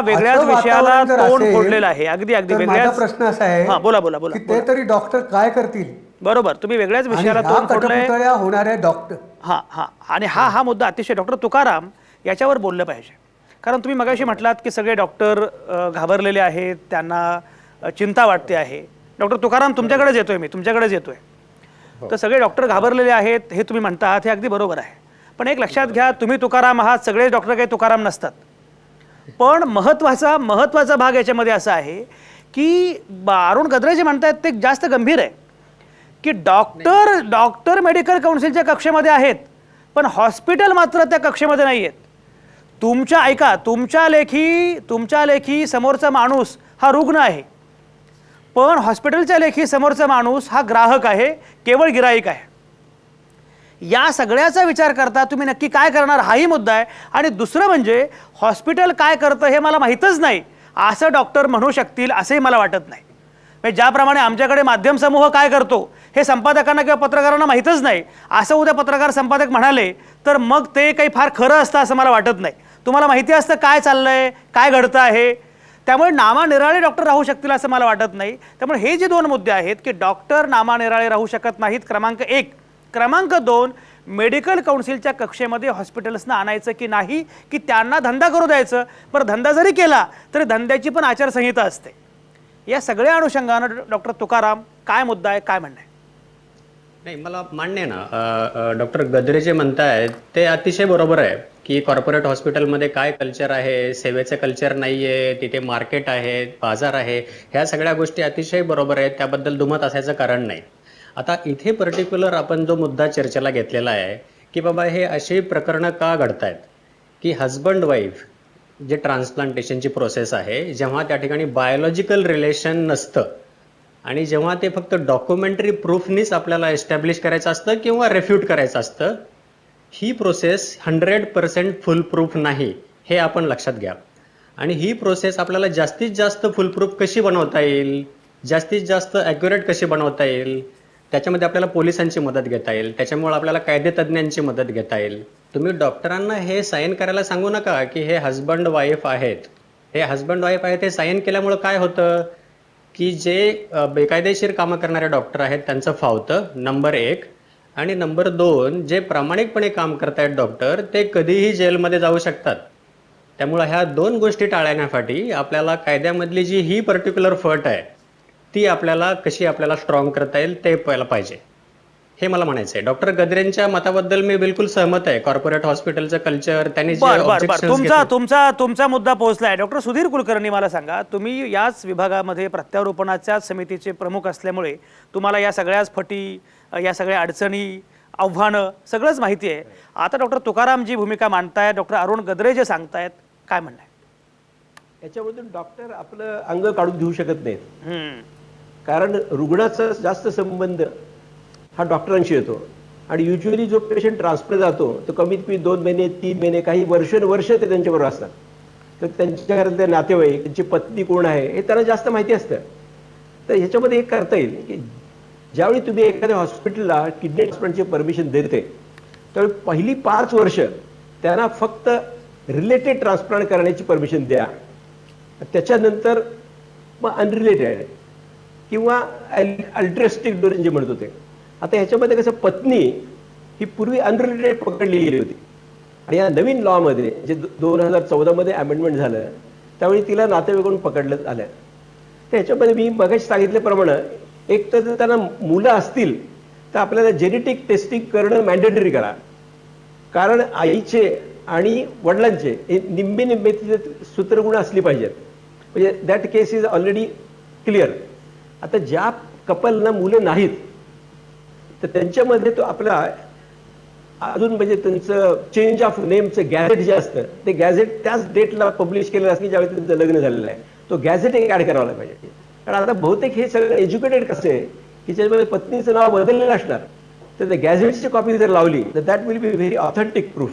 तोंड फोडलेलं आहे. अगदी माझा प्रश्न असा आहे, बोला की ते तरी डॉक्टर काय करतील? बरोबर, तुम्ही वेगळ्याच विषयाला तोंड फोडलंय. होणारे डॉक्टर आणि हा मुद्दा अतिशय डॉक्टर तुकाराम याच्यावर बोललं पाहिजे. कारण तुम्ही मगाशी म्हटलात की सगळे डॉक्टर घाबरलेले आहेत, त्यांना चिंता वाटते आहे. डॉक्टर तुकाराम, तुमच्याकडेच येतोय मी, तुमच्याकडेच येतोय. तर सगळे डॉक्टर घाबरलेले आहेत हे तुम्ही म्हणतात, हे अगदी बरोबर आहे. पण एक लक्षात घ्या, तुम्ही तुकाराम आहात, सगळे डॉक्टर काही तुकाराम नसतात. पण महत्त्वाचा भाग याच्यामध्ये असा आहे की अरुण गद्रे जे म्हणतायत ते जास्त गंभीर आहे की डॉक्टर मेडिकल काउन्सिलच्या कक्षेमध्ये आहेत, पण हॉस्पिटल मात्र त्या कक्षेमध्ये नाही आहेत. तुमच्या लेखी समोरचा माणूस हा रुग्ण आहे, पण हॉस्पिटलच्या लेखी समोरचा माणूस हा ग्राहक आहे, केवळ गिराईक आहे. या सगळ्याचा विचार करता तुम्ही नक्की काय करणार हाही मुद्दा आहे. आणि दुसरं म्हणजे हॉस्पिटल काय करतं हे मला माहीतच नाही असं डॉक्टर म्हणू शकतील असंही मला वाटत नाही. म्हणजे ज्याप्रमाणे आमच्याकडे माध्यम समूह काय करतो हे संपादकांना किंवा पत्रकारांना माहीतच नाही असं उद्या पत्रकार संपादक म्हणाले तर मग ते काही फार खरं असतं असं मला वाटत नाही. तुम्हाला माहिती असतं काय चाललंय, काय घडतं आहे. त्यामुळे नामानिराळे डॉक्टर राहू शकतील असं मला वाटत नाही. त्यामुळे हे जे दोन मुद्दे आहेत की डॉक्टर नामानिराळे राहू शकत नाहीत, क्रमांक 1. क्रमांक 2, मेडिकल काउन्सिलच्या कक्षेमध्ये हॉस्पिटल्सना आणायचं की नाही, की त्यांना धंदा करू द्यायचं. बरं, धंदा जरी केला तरी धंद्याची पण आचारसंहिता असते. या सगळ्या अनुषंगानं डॉक्टर तुकाराम काय मुद्दा आहे, काय म्हणणं आहे? नाही, मला मान्य आहे ना, डॉक्टर गद्रे जे म्हणतायत ते अतिशय बरोबर आहे की कॉर्पोरेट हॉस्पिटलमध्ये काय कल्चर आहे, सेवेचं कल्चर नाही आहे, तिथे मार्केट आहे, बाजार आहे, ह्या सगळ्या गोष्टी अतिशय बरोबर आहेत, त्याबद्दल दुमत असायचं कारण नाही. आता इथे पर्टिक्युलर आपण जो मुद्दा चर्चेला घेतलेला आहे की बाबा हे अशी प्रकरणं का घडतायत की हजबंड वाईफ जे ट्रान्सप्लांटेशनची प्रोसेस आहे, जेव्हा त्या ठिकाणी बायोलॉजिकल रिलेशन नसतं आणि जेव्हा ते फक्त डॉक्युमेंटरी प्रूफनीच आपल्याला एस्टॅब्लिश करायचं असतं किंवा रेफ्यूट करायचं असतं, ही प्रोसेस 100% फुल प्रूफ नाही, हे आपण लक्षात घ्या. आणि ही प्रोसेस आपल्याला जास्तीत जास्त फुल प्रूफ कशी बनवता येईल, जास्तीत जास्त ॲक्युरेट कशी बनवता येईल, त्याच्यामध्ये आपल्याला पोलिसांची मदत घेता येईल, त्याच्यामुळे आपल्याला कायदेतज्ञांची मदत घेता येईल. तुम्ही डॉक्टरांना हे साईन करायला सांगू नका की हे हजबंड वाईफ आहेत. हे हजबंड वाईफ आहेत हे साईन केल्यामुळं काय होतं की जे बेकायदेशीर कामं करणारे डॉक्टर आहेत त्यांचं फावतं, नंबर 1. आणि नंबर 2, जे प्रामाणिकपणे काम करतायत डॉक्टर ते कधीही जेलमध्ये जाऊ शकतात. त्यामुळं ह्या 2 गोष्टी टाळण्यासाठी आपल्याला कायद्यामधली जी ही पर्टिक्युलर फट आहे ती आपल्याला कशी आपल्याला स्ट्रॉंग करता येईल ते पाहिजे, हे मला म्हणायचं आहे. डॉक्टर गद्रेंच्या मताबद्दल मी बिलकुल सहमत आहे. कॉर्पोरेट हॉस्पिटलचं कल्चर त्यांनी तुमचा मुद्दा पोहोचलाय. डॉक्टर सुधीर कुलकर्णी, मला सांगा, तुम्ही याच विभागामध्ये प्रत्यारोपणाच्या समितीचे प्रमुख असल्यामुळे तुम्हाला या सगळ्याच फटी, या सगळ्या अडचणी, आव्हानं सगळंच माहिती आहे. आता डॉक्टर तुकाराम जी भूमिका मांडतायत, डॉक्टर अरुण गद्रे जे सांगतायत, काय म्हणणं आहे? याच्यामधून डॉक्टर आपलं अंग काढून घेऊ शकत नाहीत, कारण रुग्णाचा जास्त संबंध हा डॉक्टरांशी येतो. आणि युजली जो पेशंट ट्रान्सफर जातो तो कमीत कमी 2 महिने, 3 महिने, काही वर्ष ते त्यांच्याबरोबर असतात. तर त्यांच्या घरातले नातेवाईक, त्यांची पत्नी कोण आहे हे त्यांना जास्त माहिती असतं. तर ह्याच्यामध्ये एक करता येईल की ज्यावेळी तुम्ही एखाद्या हॉस्पिटलला किडनी ट्रान्सप्लांटची परमिशन देते त्यावेळी पहिली 5 वर्ष त्यांना फक्त रिलेटेड ट्रान्सप्लांट करण्याची परमिशन द्या. त्याच्यानंतर मग अनरिलेटेड किंवा अल्ट्रेस्टिक डोनेशन जे म्हणत होते. आता ह्याच्यामध्ये कसं, पत्नी ही पूर्वी अनरिलेटेड पकडली गेली होती आणि या नवीन लॉमध्ये जे 2014 अमेंडमेंट झालं त्यावेळी तिला नातेवाईकडून पकडलं आलं. तर ह्याच्यामध्ये मी मगाशी सांगितल्याप्रमाणे एक तर जर त्यांना मुलं असतील तर आपल्याला जेनेटिक टेस्टिंग करणं मॅन्डेटरी करा, कारण आईचे आणि वडिलांचे हे निम्मे सूत्रगुण असली पाहिजेत. म्हणजे that case is already clear. आता ज्या कपलना मुलं नाहीत तर त्यांच्यामध्ये तो आपला अजून म्हणजे त्यांचं चेंज ऑफ नेमचं गॅझेट जे असतं ते गॅझेट त्याच डेटला पब्लिश केलेलं असतं की ज्यावेळी त्यांचं लग्न झालेलं आहे. तो गॅझेट एक ॲड करावा पाहिजे. कारण आता बहुतेक हे सगळं एज्युकेटेड कसं आहे की ज्याच्यामध्ये पत्नीचं नाव बदललेलं असणार, तर त्या गॅझेटची कॉपी जर लावली तर that will be very authentic proof.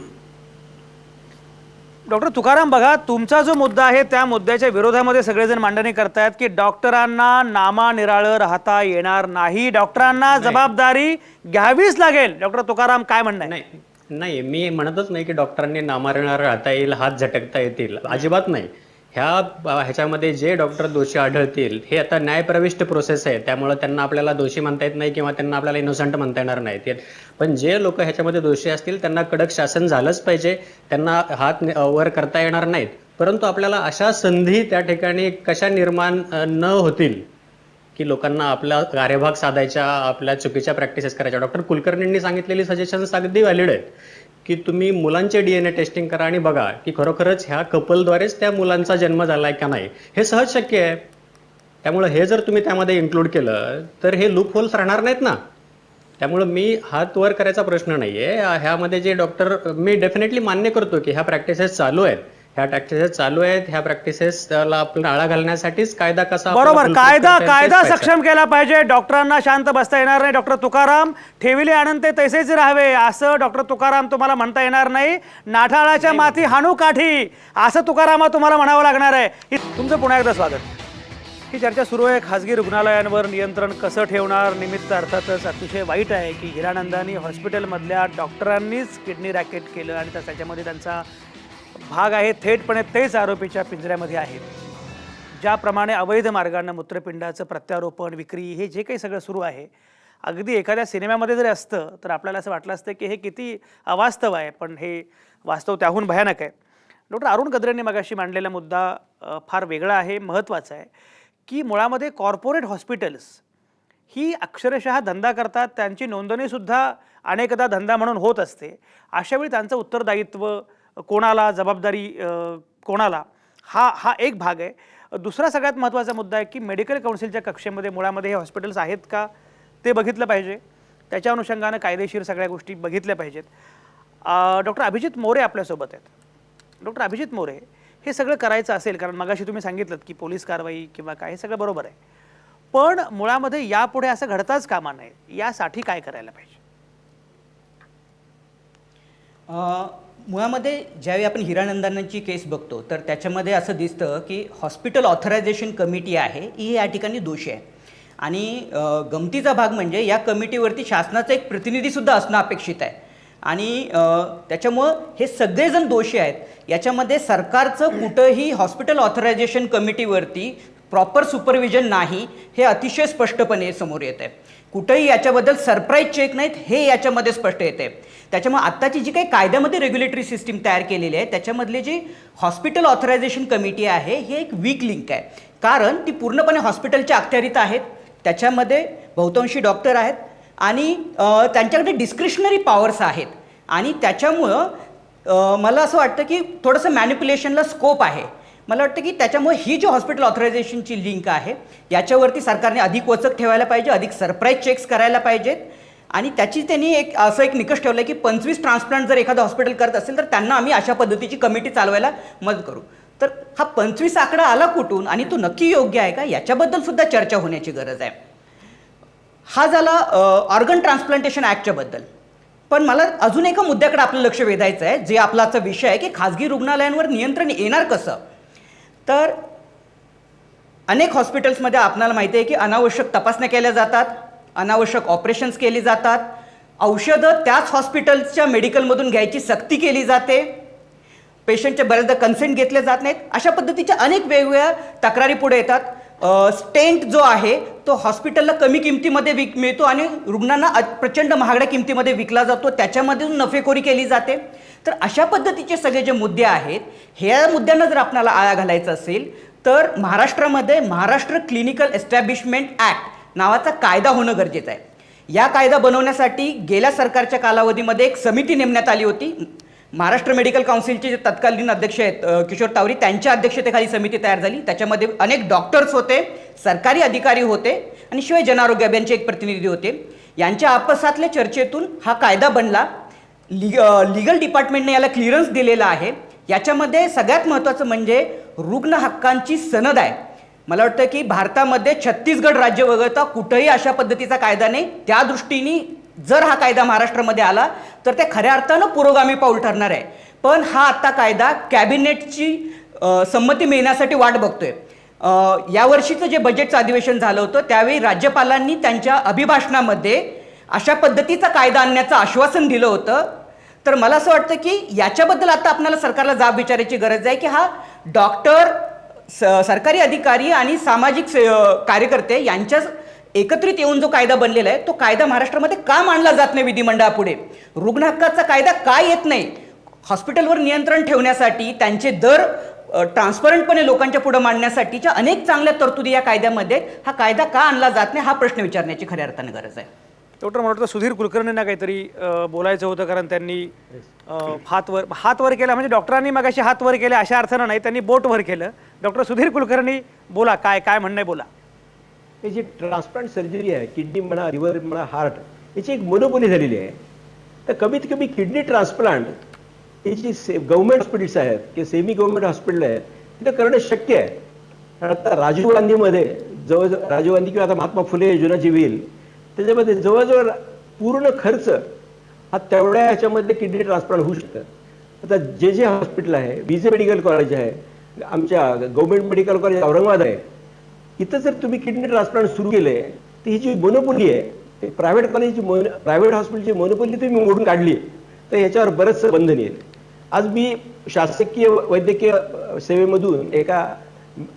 Doctor Tukaram, बघा, तुमचा जो मुद्दा आहे त्या मुद्द्याच्या विरोधामध्ये सगळेजण मांडणी करतायत की डॉक्टरांना नामानिराळं राहता येणार नाही, डॉक्टरांना जबाबदारी घ्यावीच लागेल. डॉक्टर तुकाराम, काय म्हणणं आहे? नाही, मी म्हणतच नाही की डॉक्टरांनी नामानिराळं राहता येईल, हात झटकता येतील, अजिबात नाही. ह्याच्यामध्ये जे डॉक्टर दोषी आढळतील हे आता न्यायप्रविष्ट प्रोसेस आहे, त्यामुळे त्यांना आपल्याला दोषी म्हणता येत नाही किंवा त्यांना आपल्याला इनोसंट म्हणता येणार नाही. पण जे लोक ह्याच्यामध्ये दोषी असतील त्यांना कडक शासन झालंच पाहिजे, त्यांना हात वर करता येणार नाहीत. परंतु आपल्याला अशा संधी त्या ठिकाणी कशा निर्माण न होतील की लोकांना आपला कार्यभाग साधायच्या, आपल्या चुकीच्या प्रॅक्टिसेस करायच्या. डॉक्टर कुलकर्णींनी सांगितलेली सजेशन्स अगदी व्हॅलिड आहेत की तुम्ही मुलांचे DNA टेस्टिंग करा आणि बघा की खरोखरच ह्या कपलद्वारेच त्या मुलांचा जन्म झालाय का नाही. हे सहज शक्य आहे. त्यामुळे हे जर तुम्ही त्यामध्ये इन्क्लूड केलं तर हे लूप होल्स राहणार नाहीत ना. त्यामुळे मी हात वर करायचा प्रश्न नाहीये. ह्यामध्ये जे डॉक्टर, मी डेफिनेटली मान्य करतो की ह्या प्रॅक्टिसेस चालू आहेत, ह्या प्रॅक्टिसेसला आपण आळा घालण्यासाठीच कायदा कसा आपल्याला बरोबर, fulfill करता येईल तेच कायदा पाहायचं. सक्षम केला पाहिजे. डॉक्टरांना शांत बसता येणार नाही. डॉक्टर तुकाराम, ठेविले आनंद ते तैसेच राहावे असं डॉक्टर तुकाराम तुम्हाला म्हणता येणार नाही. नाठाळाच्या माती हाणू काठी असं तुकाराम तुम्हाला म्हणावं लागणार आहे. तुमचं पुन्हा एकदा स्वागत. ही चर्चा सुरू आहे, खाजगी रुग्णालयांवर नियंत्रण कसं ठेवणार. निमित्त अर्थातच अतिशय वाईट आहे की हिरानंदानी हॉस्पिटलमधल्या डॉक्टरांनीच किडनी रॅकेट केलं आणि त्याच्यामध्ये त्यांचा भाग आहे. थेटपणे तेच आरोपीच्या पिंजऱ्यामध्ये आहेत. ज्याप्रमाणे अवैध मार्गानं मूत्रपिंडाचं प्रत्यारोपण, विक्री, हे जे काही सगळं सुरू आहे, अगदी एखाद्या सिनेमामध्ये जरी असतं तर आपल्याला असं वाटलं असतं की हे किती अवास्तव आहे, पण हे वास्तव त्याहून भयानक आहे. डॉक्टर अरुण गद्रेंनी मगाशी मांडलेला मुद्दा फार वेगळा आहे, महत्त्वाचा आहे की मुळामध्ये कॉर्पोरेट हॉस्पिटल्स ही अक्षरशः धंदा करतात. त्यांची नोंदणीसुद्धा अनेकदा धंदा म्हणून होत असते. अशावेळी त्यांचं उत्तरदायित्व कोणाला, जबाबदारी कोणाला, हा एक भाग आहे. दुसरा सगळ्यात महत्त्वाचा मुद्दा आहे की मेडिकल काउन्सिलच्या कक्षेमध्ये मुळामध्ये हे हॉस्पिटल्स आहेत का ते बघितलं पाहिजे. त्याच्या अनुषंगानं कायदेशीर सगळ्या गोष्टी बघितल्या पाहिजेत. डॉक्टर अभिजित मोरे आपल्यासोबत आहेत. डॉक्टर अभिजित मोरे, हे सगळं करायचं असेल, कारण मगाशी तुम्ही सांगितलं की पोलीस कारवाई किंवा काय, हे सगळं बरोबर आहे, पण मुळामध्ये यापुढे असं घडताच कामा नये, यासाठी काय करायला पाहिजे? मुळामध्ये ज्यावेळी आपण हिरानंदांची केस बघतो तर त्याच्यामध्ये असं दिसतं की हॉस्पिटल ऑथरायझेशन कमिटी आहे ही या ठिकाणी दोषी आहे. आणि गमतीचा भाग म्हणजे या कमिटीवरती शासनाचा एक प्रतिनिधीसुद्धा असणं अपेक्षित आहे. आणि त्याच्यामुळं हे सगळेजण दोषी आहेत. याच्यामध्ये सरकारचं कुठंही हॉस्पिटल ऑथरायझेशन कमिटीवरती प्रॉपर सुपरविजन नाही, हे अतिशय स्पष्टपणे समोर येत आहे. कुठंही याच्याबद्दल सरप्राईज चेक नाहीत, हे याच्यामध्ये स्पष्ट येते. त्याच्यामुळे आत्ताची जी काही कायद्यामध्ये रेग्युलेटरी सिस्टीम तयार केलेली आहे त्याच्यामधली जी हॉस्पिटल ऑथरायझेशन कमिटी आहे ही एक वीक लिंक आहे. कारण ती पूर्णपणे हॉस्पिटलच्या अखत्यारीत आहेत. त्याच्यामध्ये बहुतांशी डॉक्टर आहेत आणि त्यांच्याकडे डिस्क्रिशनरी पॉवर्स आहेत. आणि त्याच्यामुळं मला असं वाटतं की थोडंसं मॅनिप्युलेशनला स्कोप आहे. मला वाटतं की त्याच्यामुळे ही जी हॉस्पिटल ऑथरायझेशनची लिंक आहे याच्यावरती सरकारने अधिक वचक ठेवायला पाहिजे, अधिक सरप्राईज चेक्स करायला पाहिजेत. आणि त्याची त्यांनी असं एक निकष ठेवला की 25 ट्रान्सप्लांट जर एखादं हॉस्पिटल करत असेल तर त्यांना आम्ही अशा पद्धतीची कमिटी चालवायला मदत करू. तर हा 25 आकडा आला कुठून आणि तो नक्की योग्य आहे का याच्याबद्दल सुद्धा चर्चा होण्याची गरज आहे. हा झाला ऑर्गन ट्रान्सप्लांटेशन ॲक्टच्या बद्दल. पण मला अजून एका मुद्द्याकडे आपलं लक्ष वेधायचं आहे, जे आपला आजचा विषय आहे की खाजगी रुग्णालयांवर नियंत्रण येणार कसं. तर अनेक हॉस्पिटल्समध्ये आपल्याला माहिती आहे की अनावश्यक तपासण्या केल्या जातात, अनावश्यक ऑपरेशन्स केली जातात, औषधं त्याच हॉस्पिटलच्या मेडिकलमधून घ्यायची सक्ती केली जाते, पेशंटचे बऱ्याचदा कन्सेंट घेतले जात नाहीत. अशा पद्धतीच्या अनेक वेगवेगळ्या तक्रारी पुढे येतात. स्टेंट जो आहे तो हॉस्पिटलला कमी किमतीमध्ये मिळतो आणि रुग्णांना प्रचंड महागड्या किमतीमध्ये विकला जातो, त्याच्यामधून नफेखोरी केली जाते. तर अशा पद्धतीचे सगळे जे मुद्दे आहेत, ह्या मुद्द्यांना जर आपल्याला आळा घालायचा असेल तर महाराष्ट्रामध्ये महाराष्ट्र क्लिनिकल एस्टॅब्लिशमेंट ॲक्ट नावाचा कायदा होणं गरजेचं आहे. या कायदा बनवण्यासाठी गेल्या सरकारच्या कालावधीमध्ये एक समिती नेमण्यात आली होती. महाराष्ट्र मेडिकल काउन्सिलचे जे तत्कालीन अध्यक्ष आहेत किशोर तावरी, त्यांच्या अध्यक्षतेखाली समिती तयार झाली. त्याच्यामध्ये अनेक डॉक्टर्स होते, सरकारी अधिकारी होते आणि शिवाय जनआरोग्य अभियानचे एक प्रतिनिधी होते. यांच्या आपसातल्या चर्चेतून हा कायदा बनला. लीगल डिपार्टमेंटने याला क्लिअरन्स दिलेला आहे. याच्यामध्ये सगळ्यात महत्त्वाचं म्हणजे रुग्ण हक्कांची सनद आहे. मला वाटतं की भारतामध्ये छत्तीसगड राज्य वगळता कुठंही अशा पद्धतीचा कायदा नाही. त्या दृष्टीने जर हा कायदा महाराष्ट्रामध्ये आला तर ते खऱ्या अर्थानं पुरोगामी पाऊल ठरणार आहे. पण हा आत्ता कायदा कॅबिनेटची संमती मिळण्यासाठी वाट बघतोय. यावर्षीचं जे बजेटचं अधिवेशन झालं होतं त्यावेळी राज्यपालांनी त्यांच्या अभिभाषणामध्ये अशा पद्धतीचा कायदा आणण्याचं आश्वासन दिलं होतं. तर मला असं वाटतं की याच्याबद्दल आता आपल्याला सरकारला जाब विचारायची गरज आहे की हा डॉक्टर, सरकारी अधिकारी आणि सामाजिक कार्यकर्ते यांच्या एकत्रित येऊन जो कायदा बनलेला आहे तो कायदा महाराष्ट्रामध्ये का मांडला जात नाही विधिमंडळापुढे. रुग्ण हक्काचा कायदा का येत नाही. हॉस्पिटलवर नियंत्रण ठेवण्यासाठी त्यांचे दर ट्रान्सपरंटपणे लोकांच्या पुढे मांडण्यासाठीच्या अनेक चांगल्या तरतुदी या कायद्यामध्ये हा कायदा का आणला जात नाही हा प्रश्न विचारण्याची खऱ्या अर्थाने गरज आहे. डॉक्टर मला वाटतं सुधीर कुलकर्णींना काहीतरी बोलायचं होतं, कारण त्यांनी हात वर केला, म्हणजे डॉक्टरांनी मगाशी हात वर केले अशा अर्थानं नाही, त्यांनी बोट वर केलं. डॉक्टर सुधीर कुलकर्णी बोला, काय काय म्हणणं आहे बोला. हे जी ट्रान्सप्लांट सर्जरी आहे, किडनी म्हणा, लिव्हर म्हणा, हार्ट, याची एक मोनोपोली झालेली आहे. तर कमीत कमी किडनी ट्रान्सप्लांट ही जी गव्हर्नमेंट हॉस्पिटल्स आहेत किंवा सेमी गव्हर्नमेंट हॉस्पिटल आहेत तिथं करणं शक्य आहे. कारण आता राजीव गांधीमध्ये जवळजवळ राजीव गांधी किंवा आता महात्मा फुले योजना जी होईल त्याच्यामध्ये जवळजवळ पूर्ण खर्च हा तेवढ्या ह्याच्यामध्ये किडनी ट्रान्सप्लांट होऊ शकतं. आता जे हॉस्पिटल आहे, बीजे मेडिकल कॉलेज आहे, आमच्या गव्हर्नमेंट मेडिकल कॉलेज औरंगाबाद आहे, इथं जर तुम्ही किडनी ट्रान्सप्लांट सुरू केले तर ही जी मोनोपोली आहे, प्रायव्हेट कॉलेजची प्रायव्हेट हॉस्पिटलची मोनोपोली तुम्ही मोडून काढली तर याच्यावर बरंचसं बंधन येईल. आज मी शासकीय वैद्यकीय सेवेमधून एका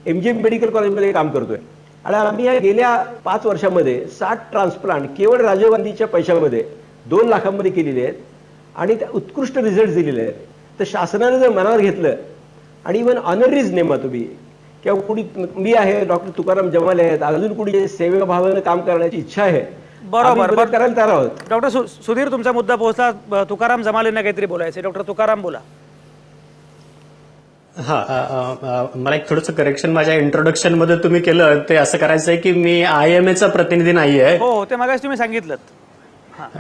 MGM मेडिकल कॉलेजमध्ये काम करतोय आणि आम्ही या गेल्या 5 वर्षामध्ये 60 ट्रान्सप्लांट केवळ राजीव गांधीच्या पैशामध्ये 2 लाखांमध्ये केलेले आहेत आणि त्या उत्कृष्ट रिझल्ट दिलेले आहेत. तर शासनाने जर मनावर घेतलं आणि इव्हन ऑनरीज नेमा तुम्ही किंवा कुणी, मी आहे, डॉक्टर तुकाराम जमाले आहेत, अजून कुणी सेवाभावानं काम करण्याची इच्छा आहे, बरोबर करायला तयार आहोत. डॉक्टर सुधीर तुमचा मुद्दा पोहोचला. तुकाराम जमालेंना काहीतरी बोलायचं. डॉक्टर तुकाराम बोला. मला एक थोडंसं करेक्शन माझ्या इंट्रोडक्शन मध्ये तुम्ही केलं ते असं करायचं आहे की मी IMA चा प्रतिनिधी नाहीये. हो, ते मगाशी तुम्ही सांगितलं.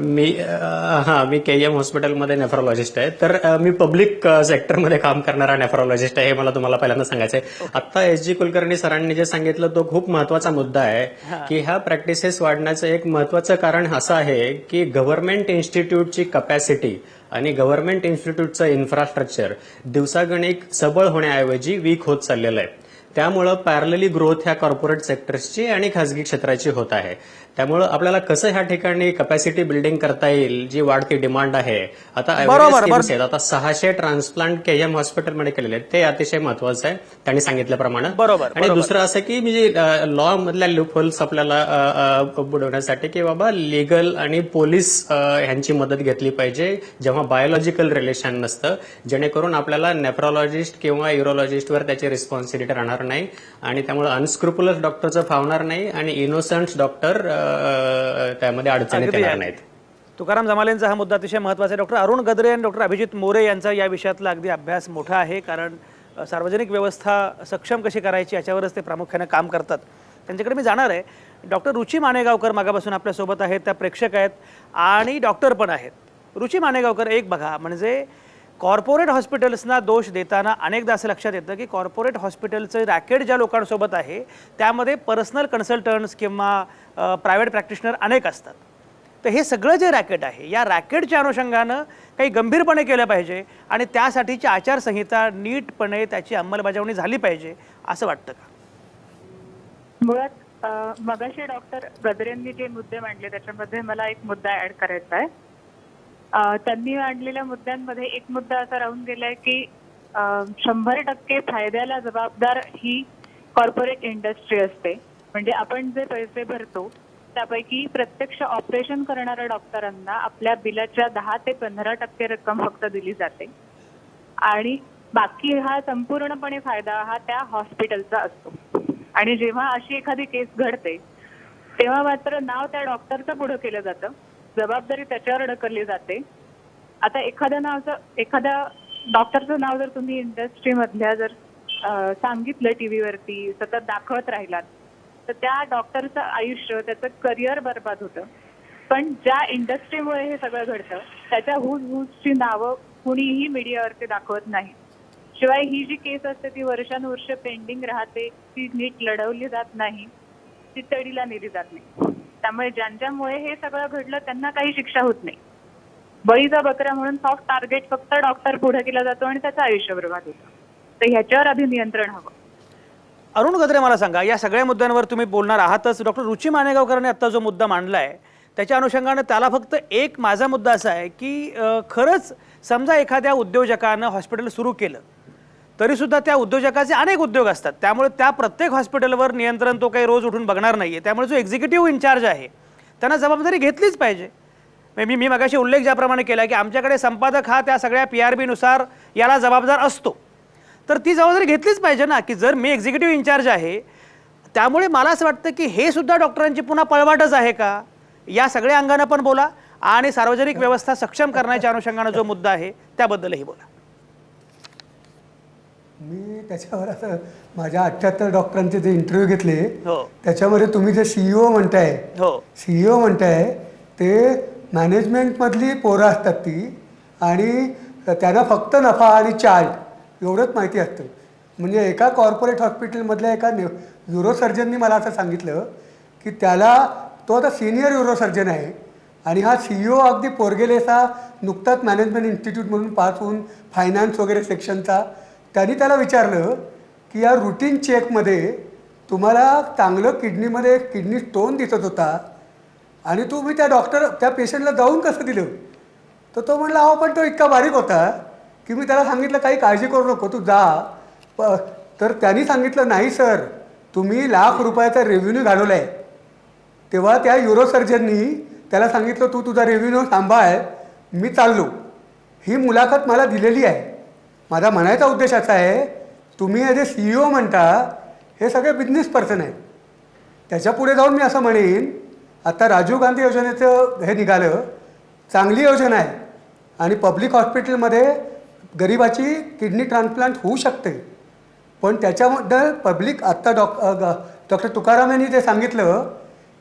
मी KM हॉस्पिटलमध्ये नेफ्रोलॉजिस्ट आहे. तर मी पब्लिक सेक्टरमध्ये काम करणारा नेफ्रोलॉजिस्ट आहे, हे मला तुम्हाला पहिल्यांदा सांगायचं आहे. आता SG कुलकर्णी सरांनी जे सांगितलं तो खूप महत्वाचा मुद्दा आहे की ह्या प्रॅक्टिसेस वाढण्याचं एक महत्वाचं कारण असं आहे की गव्हर्नमेंट इन्स्टिट्यूटची कपॅसिटी आणि गव्हर्नमेंट इन्स्टिट्यूटचं इन्फ्रास्ट्रक्चर दिवसागणिक सबळ होण्याऐवजी वीक होत चाललेलं आहे. त्यामुळं पॅरलली ग्रोथ ह्या कॉर्पोरेट सेक्टर्सची आणि खासगी क्षेत्राची होत आहे. त्यामुळं आपल्याला कसं ह्या ठिकाणी कपॅसिटी बिल्डिंग करता येईल, जी वाढती डिमांड आहे. आता आता 600 ट्रान्सप्लांट KM हॉस्पिटलमध्ये केलेले आहेत, ते अतिशय महत्वाचं आहे त्यांनी सांगितल्याप्रमाणे. बरोबर. आणि दुसरं असं की म्हणजे लॉ मधल्या लूपहोल्स आपल्याला बुडवण्यासाठी की बाबा लिगल आणि पोलीस ह्यांची मदत घेतली पाहिजे जेव्हा बायोलॉजिकल रिलेशन नसतं, जेणेकरून आपल्याला नेफ्रोलॉजिस्ट किंवा युरोलॉजिस्टवर त्याची रिस्पॉन्सिबिलिटी राहणार नाही आणि त्यामुळे अनस्क्रुपुलस डॉक्टरचं फावणार नाही आणि इनोसंट डॉक्टर त्यामध्ये अडचणीत येणार नाहीत. तुकाराम जमालेंचा हा मुद्दा अतिशय महत्त्वाचा आहे. डॉक्टर अरुण गद्रे आणि डॉक्टर अभिजित मोरे यांचा या विषयातला अगदी अभ्यास मोठा आहे, कारण सार्वजनिक व्यवस्था सक्षम कशी करायची याच्यावरच ते प्रामुख्याने काम करतात. त्यांच्याकडे मी जाणार आहे. डॉक्टर रुची मानेगावकर मागापासून आपल्यासोबत आहेत, त्या प्रेक्षक आहेत आणि डॉक्टर पण आहेत. रुची मानेगावकर, एक बघा, म्हणजे कॉर्पोरेट हॉस्पिटल्सना दोष देताना अनेकदा असं लक्षात येतं की कॉर्पोरेट हॉस्पिटलचं रॅकेट ज्या लोकांसोबत आहे त्यामध्ये पर्सनल कन्सल्टंट्स किंवा प्रायव्हेट प्रॅक्टिशनर अनेक असतात. तर हे सगळं जे रॅकेट आहे, या रॅकेटच्या अनुषंगानं काही गंभीरपणे केलं पाहिजे आणि त्यासाठीची आचारसंहिता नीटपणे त्याची अंमलबजावणी झाली पाहिजे असं वाटतं का? मुळात मगाशी डॉक्टर गद्रेंनी जे मुद्दे मांडले त्याच्यामध्ये मला एक मुद्दा ऍड करायचा आहे. त्यांनी मांडलेल्या मुद्द्यांमध्ये एक मुद्दा असा राहून गेलाय की 100% फायद्याला जबाबदार ही कॉर्पोरेट इंडस्ट्री असते. म्हणजे आपण जे पैसे भरतो त्यापैकी प्रत्यक्ष ऑपरेशन करणाऱ्या डॉक्टरांना आपल्या बिलाच्या 10 ते 15% रक्कम फक्त दिली जाते आणि बाकी हा संपूर्णपणे फायदा हा त्या हॉस्पिटलचा असतो. आणि जेव्हा अशी एखादी केस घडते तेव्हा मात्र नाव त्या डॉक्टरचं पुढं केलं जातं, जबाबदारी त्याच्यावर ढकलली जाते. आता एखाद्या डॉक्टरचं नाव जर तुम्ही इंडस्ट्रीमधल्या जर सांगितलं टीव्हीवरती, सतत दाखवत राहिलात तर त्या डॉक्टरचं आयुष्य, त्याचं करिअर बर्बाद होतं. पण ज्या इंडस्ट्रीमुळे हे सगळं घडतं त्याच्या हुजची नावं कुणीही मीडियावरती दाखवत नाही. शिवाय ही जी केस असते ती वर्षानुवर्ष पेंडिंग राहते, ती नीट लढवली जात नाही, ती तडीला नेली जात नाही. त्यामुळे ज्यांच्यामुळे हे सगळं घडलं त्यांना काही शिक्षा होत नाही. बळीचा बकरा म्हणून सॉफ्ट टार्गेट फक्त डॉक्टर पुढे केला जातो आणि त्याचं आयुष्य बर्बाद होतं. तर ह्याच्यावर आधी नियंत्रण हवं. अरुण गद्रे, मला सांगा, या सगळ्या मुद्द्यांवर तुम्ही बोलणार आहातच. डॉक्टर रुची मानेगावकरांनी आत्ता जो मुद्दा मांडला आहे त्याच्या अनुषंगानं त्याला फक्त एक माझा मुद्दा असा आहे की खरंच समजा एखाद्या उद्योजकानं हॉस्पिटल सुरू केलं तरीसुद्धा त्या उद्योजकाचे अनेक उद्योग असतात, त्यामुळे त्या प्रत्येक हॉस्पिटलवर नियंत्रण तो काही रोज उठून बघणार नाही आहे. त्यामुळे जो एक्झिक्युटिव्ह इन्चार्ज आहे त्यांना जबाबदारी घेतलीच पाहिजे. मी मगाशी उल्लेख ज्याप्रमाणे केला की आमच्याकडे संपादक हा त्या सगळ्या PRB नुसार याला जबाबदार असतो. तर ती जबाबदारी घेतलीच पाहिजे ना, की जर मी एक्झिक्युटिव्ह इन्चार्ज आहे, त्यामुळे मला असं वाटतं की हे सुद्धा डॉक्टरांची पुन्हा पळवाटच आहे का, या सगळ्या अंगानं पण बोला आणि सार्वजनिक व्यवस्था सक्षम करण्याच्या अनुषंगानं जो मुद्दा आहे त्याबद्दलही बोला. मी त्याच्यावर असं माझ्या 78 डॉक्टरांचे जे इंटरव्ह्यू घेतले हो त्याच्यामध्ये तुम्ही जे CEO म्हणताय, हो CEO म्हणताय ते मॅनेजमेंटमधली पोरं असतात ती, आणि त्यांना फक्त नफा आणि चार्ट एवढंच माहिती असतं. म्हणजे एका कॉर्पोरेट हॉस्पिटलमधल्या एका न्यूरोसर्जननी मला असं सांगितलं की त्याला, तो आता सिनियर न्यूरोसर्जन आहे आणि हा CEO अगदी पोरगेलेसा नुकताच मॅनेजमेंट इन्स्टिट्यूटमधून पास होऊन फायनान्स वगैरे सेक्शनचा, त्यांनी त्याला विचारलं की या रुटीन चेकमध्ये तुम्हाला चांगलं किडनीमध्ये किडनी स्टोन दिसत होता आणि तुम्ही त्या पेशंटला जाऊन कसं दिलं. तर तो म्हणला अहो पण तो इतका बारीक होता की मी त्याला सांगितलं काही काळजी करू नको तू जा. तर त्यांनी सांगितलं नाही सर, तुम्ही लाख रुपयाचा रेव्हेन्यू घालवला आहे. तेव्हा त्या युरोसर्जननी त्याला सांगितलं तू तुझा रेव्हेन्यू सांभाळ, मी चाललो. ही मुलाखत मला दिलेली आहे. माझा म्हणायचा उद्देश असा आहे, तुम्ही ॲज ए CEO म्हणता हे सगळे बिझनेस पर्सन आहे. त्याच्या पुढे जाऊन मी असं म्हणेन, आता राजीव गांधी योजनेचं हे निघालं, चांगली योजना आहे आणि पब्लिक हॉस्पिटलमध्ये गरिबाची किडनी ट्रान्सप्लांट होऊ शकते. पण त्याच्याबद्दल पब्लिक आत्ता डॉक्टर तुकाराम यांनी जे सांगितलं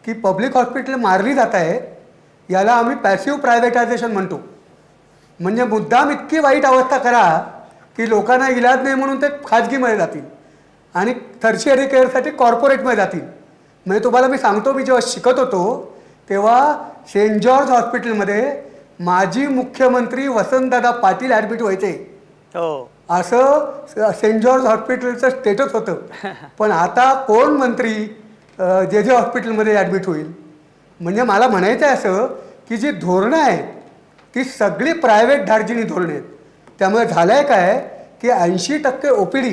की पब्लिक हॉस्पिटल मारली जात आहे, याला आम्ही पॅसिव्ह प्रायव्हेटायझेशन म्हणतो. म्हणजे मुद्दाम इतकी वाईट अवस्था करा की लोकांना इलाज नाही म्हणून ते खाजगीमध्ये जातील आणि टर्शियरी केअरसाठी कॉर्पोरेटमध्ये जातील. म्हणजे तुम्हाला मी सांगतो, मी जेव्हा शिकत होतो तेव्हा सेंट जॉर्ज हॉस्पिटलमध्ये माजी मुख्यमंत्री वसंतदादा पाटील ॲडमिट व्हायचे. हो असं सेंट जॉर्ज हॉस्पिटलचं स्टेटस होतं. पण आता कोण मंत्री जे हॉस्पिटलमध्ये ॲडमिट होईल. म्हणजे मला म्हणायचं आहे असं की जी धोरणं आहेत ती सगळी प्रायव्हेट धार्जिनी धोरणं आहेत. त्यामुळे झालं आहे काय की 80% OPD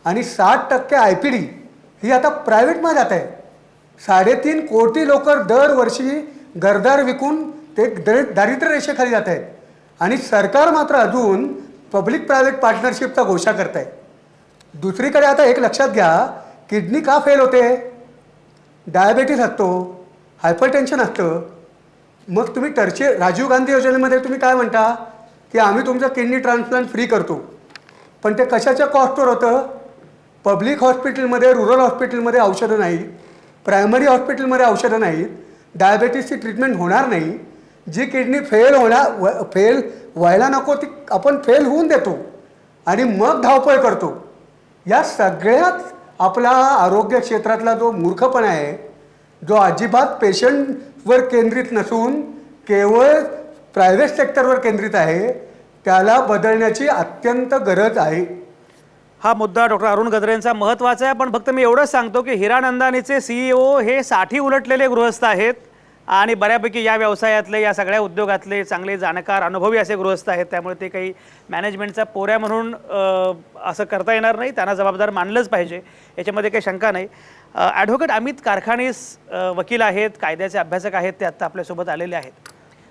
आणि 60% IPD ही आता प्रायव्हेटमध्ये जात आहे. 3.5 कोटी लोक दरवर्षी घरदार विकून ते दारिद्र्य रेषेखाली जात आहेत आणि सरकार मात्र अजून पब्लिक प्रायव्हेट पार्टनरशिपचा घोषणा करत आहे. दुसरीकडे आता एक लक्षात घ्या, किडनी का फेल होते, डायबेटीस असतो, हायपरटेन्शन असतं. मग तुम्ही राजीव गांधी योजनेमध्ये तुम्ही काय म्हणता की आम्ही तुमचं किडनी ट्रान्सप्लांट फ्री करतो, पण ते कशाच्या कॉस्टवर होतं. पब्लिक हॉस्पिटलमध्ये, रुरल हॉस्पिटलमध्ये औषधं नाहीत, प्रायमरी हॉस्पिटलमध्ये औषधं नाहीत, डायबेटीसची ट्रीटमेंट होणार नाही. जी किडनी फेल व्हायला नको ती आपण फेल होऊन देतो आणि मग धावपळ करतो. या सगळ्यात आपला आरोग्य क्षेत्रातला जो मूर्खपणा आहे, जो अजिबात पेशंटवर केंद्रित नसून केवळ प्रायव्हेट सेक्टरवर केंद्रित आहे, त्याला बदलण्याची अत्यंत गरज आहे. हा मुद्दा डॉक्टर अरुण गद्रेंचा महत्त्वाचा आहे. पण फक्त मी एवढंच सांगतो की हिरानंदानीचे CEO हे 60 उलटलेले गृहस्थ आहेत आणि बऱ्यापैकी या व्यवसायातले, या सगळ्या उद्योगातले चांगले जाणकार अनुभवी असे गृहस्थ आहेत. त्यामुळे ते काही मॅनेजमेंटचा पोऱ्या म्हणून असं करता येणार नाही. त्यांना जबाबदार मानलंच पाहिजे, याच्यामध्ये काही शंका नाही. ॲडव्होकेट अमित कारखानीस वकील आहेत, कायद्याचे अभ्यासक आहेत, ते आत्ता आपल्यासोबत आलेले आहेत.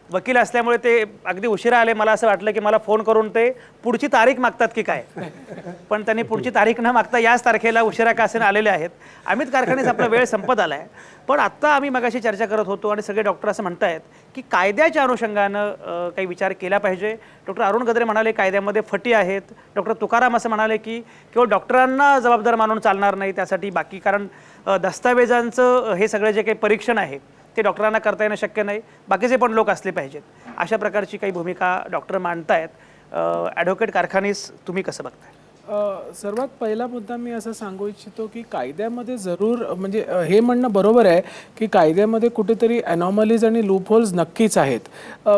वकील असल्यामुळे ते अगदी उशिरा आले. मला असं वाटलं की मला फोन करून ते पुढची तारीख मागतात की काय, पण त्यांनी पुढची तारीख न मागता याच तारखेला उशिरा का असेल आलेले आहेत. अमित कारखानीस आपला वेळ संपत आला आहे. पण आत्ता आम्ही मगाशी चर्चा करत होतो आणि सगळे डॉक्टर असं म्हणतायत की कायद्याच्या अनुषंगानं काही विचार केला पाहिजे. डॉक्टर अरुण गद्रे म्हणाले कायद्यामध्ये फटी आहेत. डॉक्टर तुकाराम असं म्हणाले की केवळ डॉक्टरांना जबाबदार मानून चालणार नाही, त्यासाठी बाकी, कारण दस्तावेजांचं हे सगळं जे काही परीक्षण आहे ते डॉक्टरांना करता येणं शक्य नाही, बाकीचे पण लोक असले पाहिजेत. अशा प्रकारची काही भूमिका डॉक्टर मांडतायत. ॲडव्होकेट कारखानीस तुम्ही कसं बघताय? सर्वात पहिला मुद्दा मी असं सांगू इच्छितो की कायद्यामध्ये जरूर म्हणजे हे म्हणणं बरोबर आहे की कायद्यामध्ये कुठेतरी अनॉमलीज आणि लूपहोल्स नक्कीच आहेत.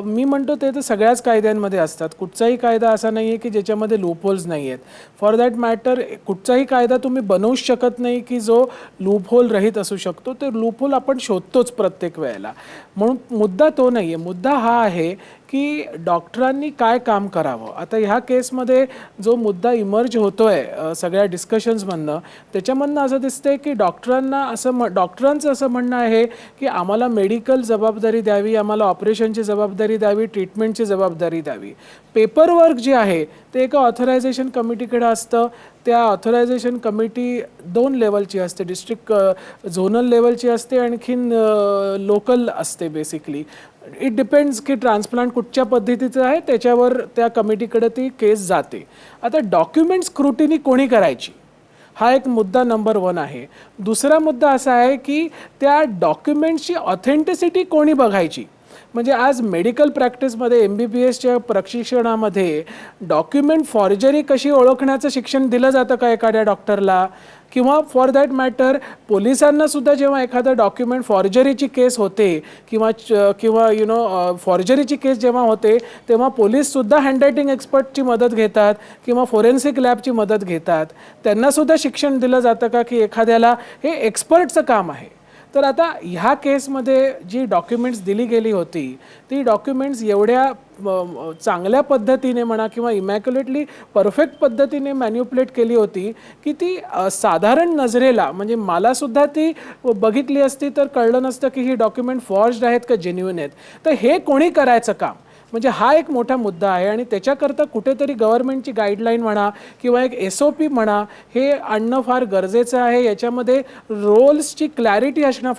मी म्हणतो ते तर सगळ्याच कायद्यांमध्ये असतात. कुठचाही कायदा असा नाही आहे की ज्याच्यामध्ये लूपहोल्स नाही आहेत. फॉर दॅट मॅटर कुठचाही कायदा तुम्ही बनवूच शकत नाही की जो लूपहोल रहित असू शकतो. ते लूपहोल आपण शोधतोच प्रत्येक वेळेला. म्हणून मुद्दा तो नाही आहे. मुद्दा हा आहे की डॉक्टरांनी काय काम करावं. आता ह्या केसमध्ये जो मुद्दा इमर्ज होतोय सगळ्या डिस्कशन्समधनं, त्याच्यामधनं असं दिसतंय की डॉक्टरांचं असं म्हणणं आहे की आम्हाला मेडिकल जबाबदारी द्यावी, आम्हाला ऑपरेशनची जबाबदारी द्यावी, ट्रीटमेंटची जबाबदारी द्यावी. पेपरवर्क जे आहे ते एका ऑथरायझेशन कमिटीकडे असतं. त्या ऑथरायझेशन कमिटी 2 लेवलची असते, डिस्ट्रिक्ट झोनल लेवलची असते, आणखीन लोकल असते. बेसिकली इट डिपेंड्स की ट्रान्सप्लांट कुठच्या पद्धतीचं आहे त्याच्यावर त्या कमिटीकडे ती केस जाते. आता डॉक्युमेंट स्क्रुटिनी कोणी करायची हा एक मुद्दा नंबर 1 आहे. दुसरा मुद्दा असा आहे की त्या डॉक्युमेंट्सची ऑथेंटिसिटी कोणी बघायची. म्हणजे आज मेडिकल प्रॅक्टिसमध्ये MBBSच्या प्रशिक्षणामध्ये डॉक्युमेंट फॉर्जरी कशी ओळखण्याचं शिक्षण दिलं जातं का एखाद्या डॉक्टरला, किंवा फॉर दॅट मॅटर पोलिसांना सुद्धा जेव्हा एखादं डॉक्युमेंट फॉर्जरीची केस होते किंवा फॉर्जरीची केस जेव्हा होते तेव्हा पोलीससुद्धा हँडरायटिंग एक्सपर्टची मदत घेतात किंवा फोरेन्सिक लॅबची मदत घेतात. त्यांनासुद्धा शिक्षण दिलं जातं का की एखाद्याला हे एक्सपर्टचं काम आहे. तर आता ह्या केसमध्ये जी डॉक्युमेंट्स दिली गेली होती ती डॉक्युमेंट्स एवढ्या चांगल्या पद्धतीने म्हणा किंवा इमॅक्युलेटली परफेक्ट पद्धतीने मॅन्युप्युलेट केली होती की ती साधारण नजरेला म्हणजे मलासुद्धा ती बघितली असती तर कळलं नसतं की ही डॉक्युमेंट फॉर्ज्ड आहेत का जेन्युइन आहेत. तर हे कोणी करायचं काम, म्हणजे हा एक मोठा मुद्दा आहे. आणि त्याच्याकरता कुठेतरी गव्हर्नमेंटची गाईडलाईन म्हणा किंवा एक SOP म्हणा हे आणणं फार गरजेचं आहे. याच्यामध्ये रोल्सची क्लॅरिटी असणं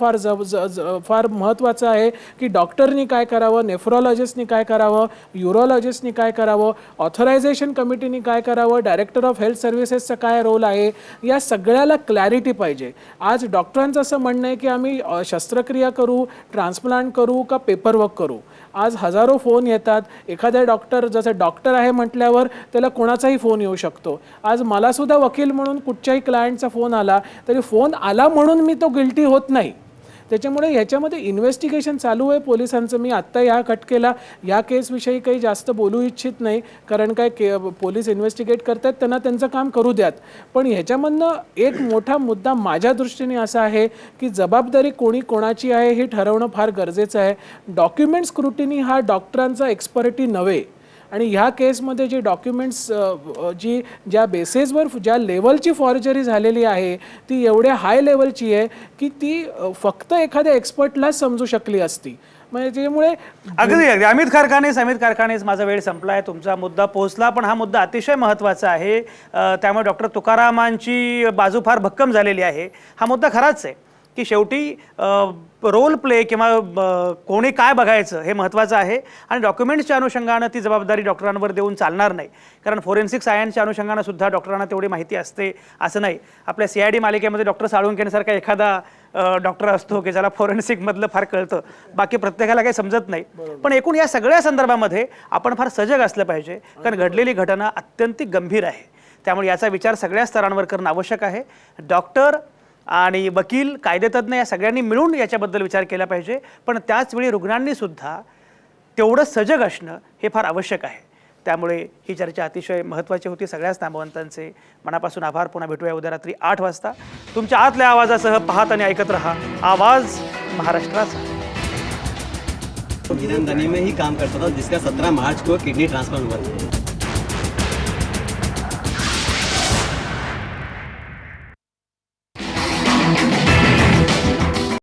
फार महत्त्वाचं आहे की डॉक्टरनी काय करावं, नेफ्रॉलॉजिस्टनी काय करावं, युरोलॉजिस्टनी काय करावं, ऑथरायझेशन कमिटीनी काय करावं, डायरेक्टर ऑफ हेल्थ सर्व्हिसेसचा काय रोल आहे, या सगळ्याला क्लॅरिटी पाहिजे. आज डॉक्टरांचं असं म्हणणं आहे की आम्ही शस्त्रक्रिया करू, ट्रान्सप्लांट करू का पेपरवर्क करू. आज हजारो फोन येतात. एखाद्या डॉक्टर जसं डॉक्टर आहे म्हटल्यावर त्याला कोणाचाही फोन येऊ शकतो. आज मलासुद्धा वकील म्हणून कुठच्याही क्लायंटचा फोन आला तरी फोन आला म्हणून मी तो गिल्टी होत नाही. त्याच्यामुळे ह्याच्यामध्ये इन्व्हेस्टिगेशन चालू आहे पोलिसांचं. मी आत्ता ह्या खटकेला या केसविषयी काही जास्त बोलू इच्छित नाही, कारण काय पोलीस इन्व्हेस्टिगेट करतात, त्यांना त्यांचं काम करू द्यात. पण ह्याच्यामधनं एक मोठा मुद्दा माझ्या दृष्टीने असा आहे की जबाबदारी कोणाची आहे हे ठरवणं फार गरजेचं आहे. डॉक्युमेंट स्क्रुटिनी हा डॉक्टरांचा एक्सपर्टी नव्हे. आणि ह्या केसमध्ये जे डॉक्युमेंट्स ज्या बेसेसवर ज्या लेवलची फॉर्जरी झालेली आहे ती एवढ्या हाय लेवलची आहे की ती फक्त एखाद्या एक्सपर्टलाच समजू शकली असती. म्हणजे त्यामुळे अगदी अमित कारखानेस माझा वेळ संपला आहे. तुमचा मुद्दा पोहोचला, पण हा मुद्दा अतिशय महत्त्वाचा आहे. त्यामुळे डॉक्टर तुकारामांची बाजू फार भक्कम झालेली आहे. हा मुद्दा खराच आहे की शेवटी रोल प्ले किंवा कोणी काय बघायचं हे महत्त्वाचं आहे. आणि डॉक्युमेंट्सच्या अनुषंगानं ती जबाबदारी डॉक्टरांवर देऊन चालणार नाही, कारण फोरेन्सिक सायन्सच्या अनुषंगानं सुद्धा डॉक्टरांना तेवढी माहिती असते असं नाही. आपल्या CID मालिकेमध्ये डॉक्टर साळुंखेंसारखा एखादा डॉक्टर असतो की ज्याला फोरेन्सिकमधलं फार कळतं, बाकी प्रत्येकाला काही समजत नाही. पण एकूण या सगळ्या संदर्भामध्ये आपण फार सजग असलं पाहिजे, कारण घडलेली घटना अत्यंत गंभीर आहे. त्यामुळे याचा विचार सगळ्या स्तरांवर करणं आवश्यक आहे. डॉक्टर आणि वकील, कायदेतज्ञ या सगळ्यांनी मिळून याच्याबद्दल विचार केला पाहिजे. पण त्याचवेळी रुग्णांनी सुद्धा तेवढं सजग असणं हे फार आवश्यक आहे. त्यामुळे ही चर्चा अतिशय महत्त्वाची होती. सगळ्याच नामवंतांचे मनापासून आभार. पुन्हा भेटूया उद्या रात्री 8 वाजता. तुमच्या आतल्या आवाजासह पाहत आणि ऐकत रहा आवाज महाराष्ट्राचा. हीरानंदानी में ही काम करता था, जिसका 17 मार्च को किडनी ट्रांसप्लांट हुआ था.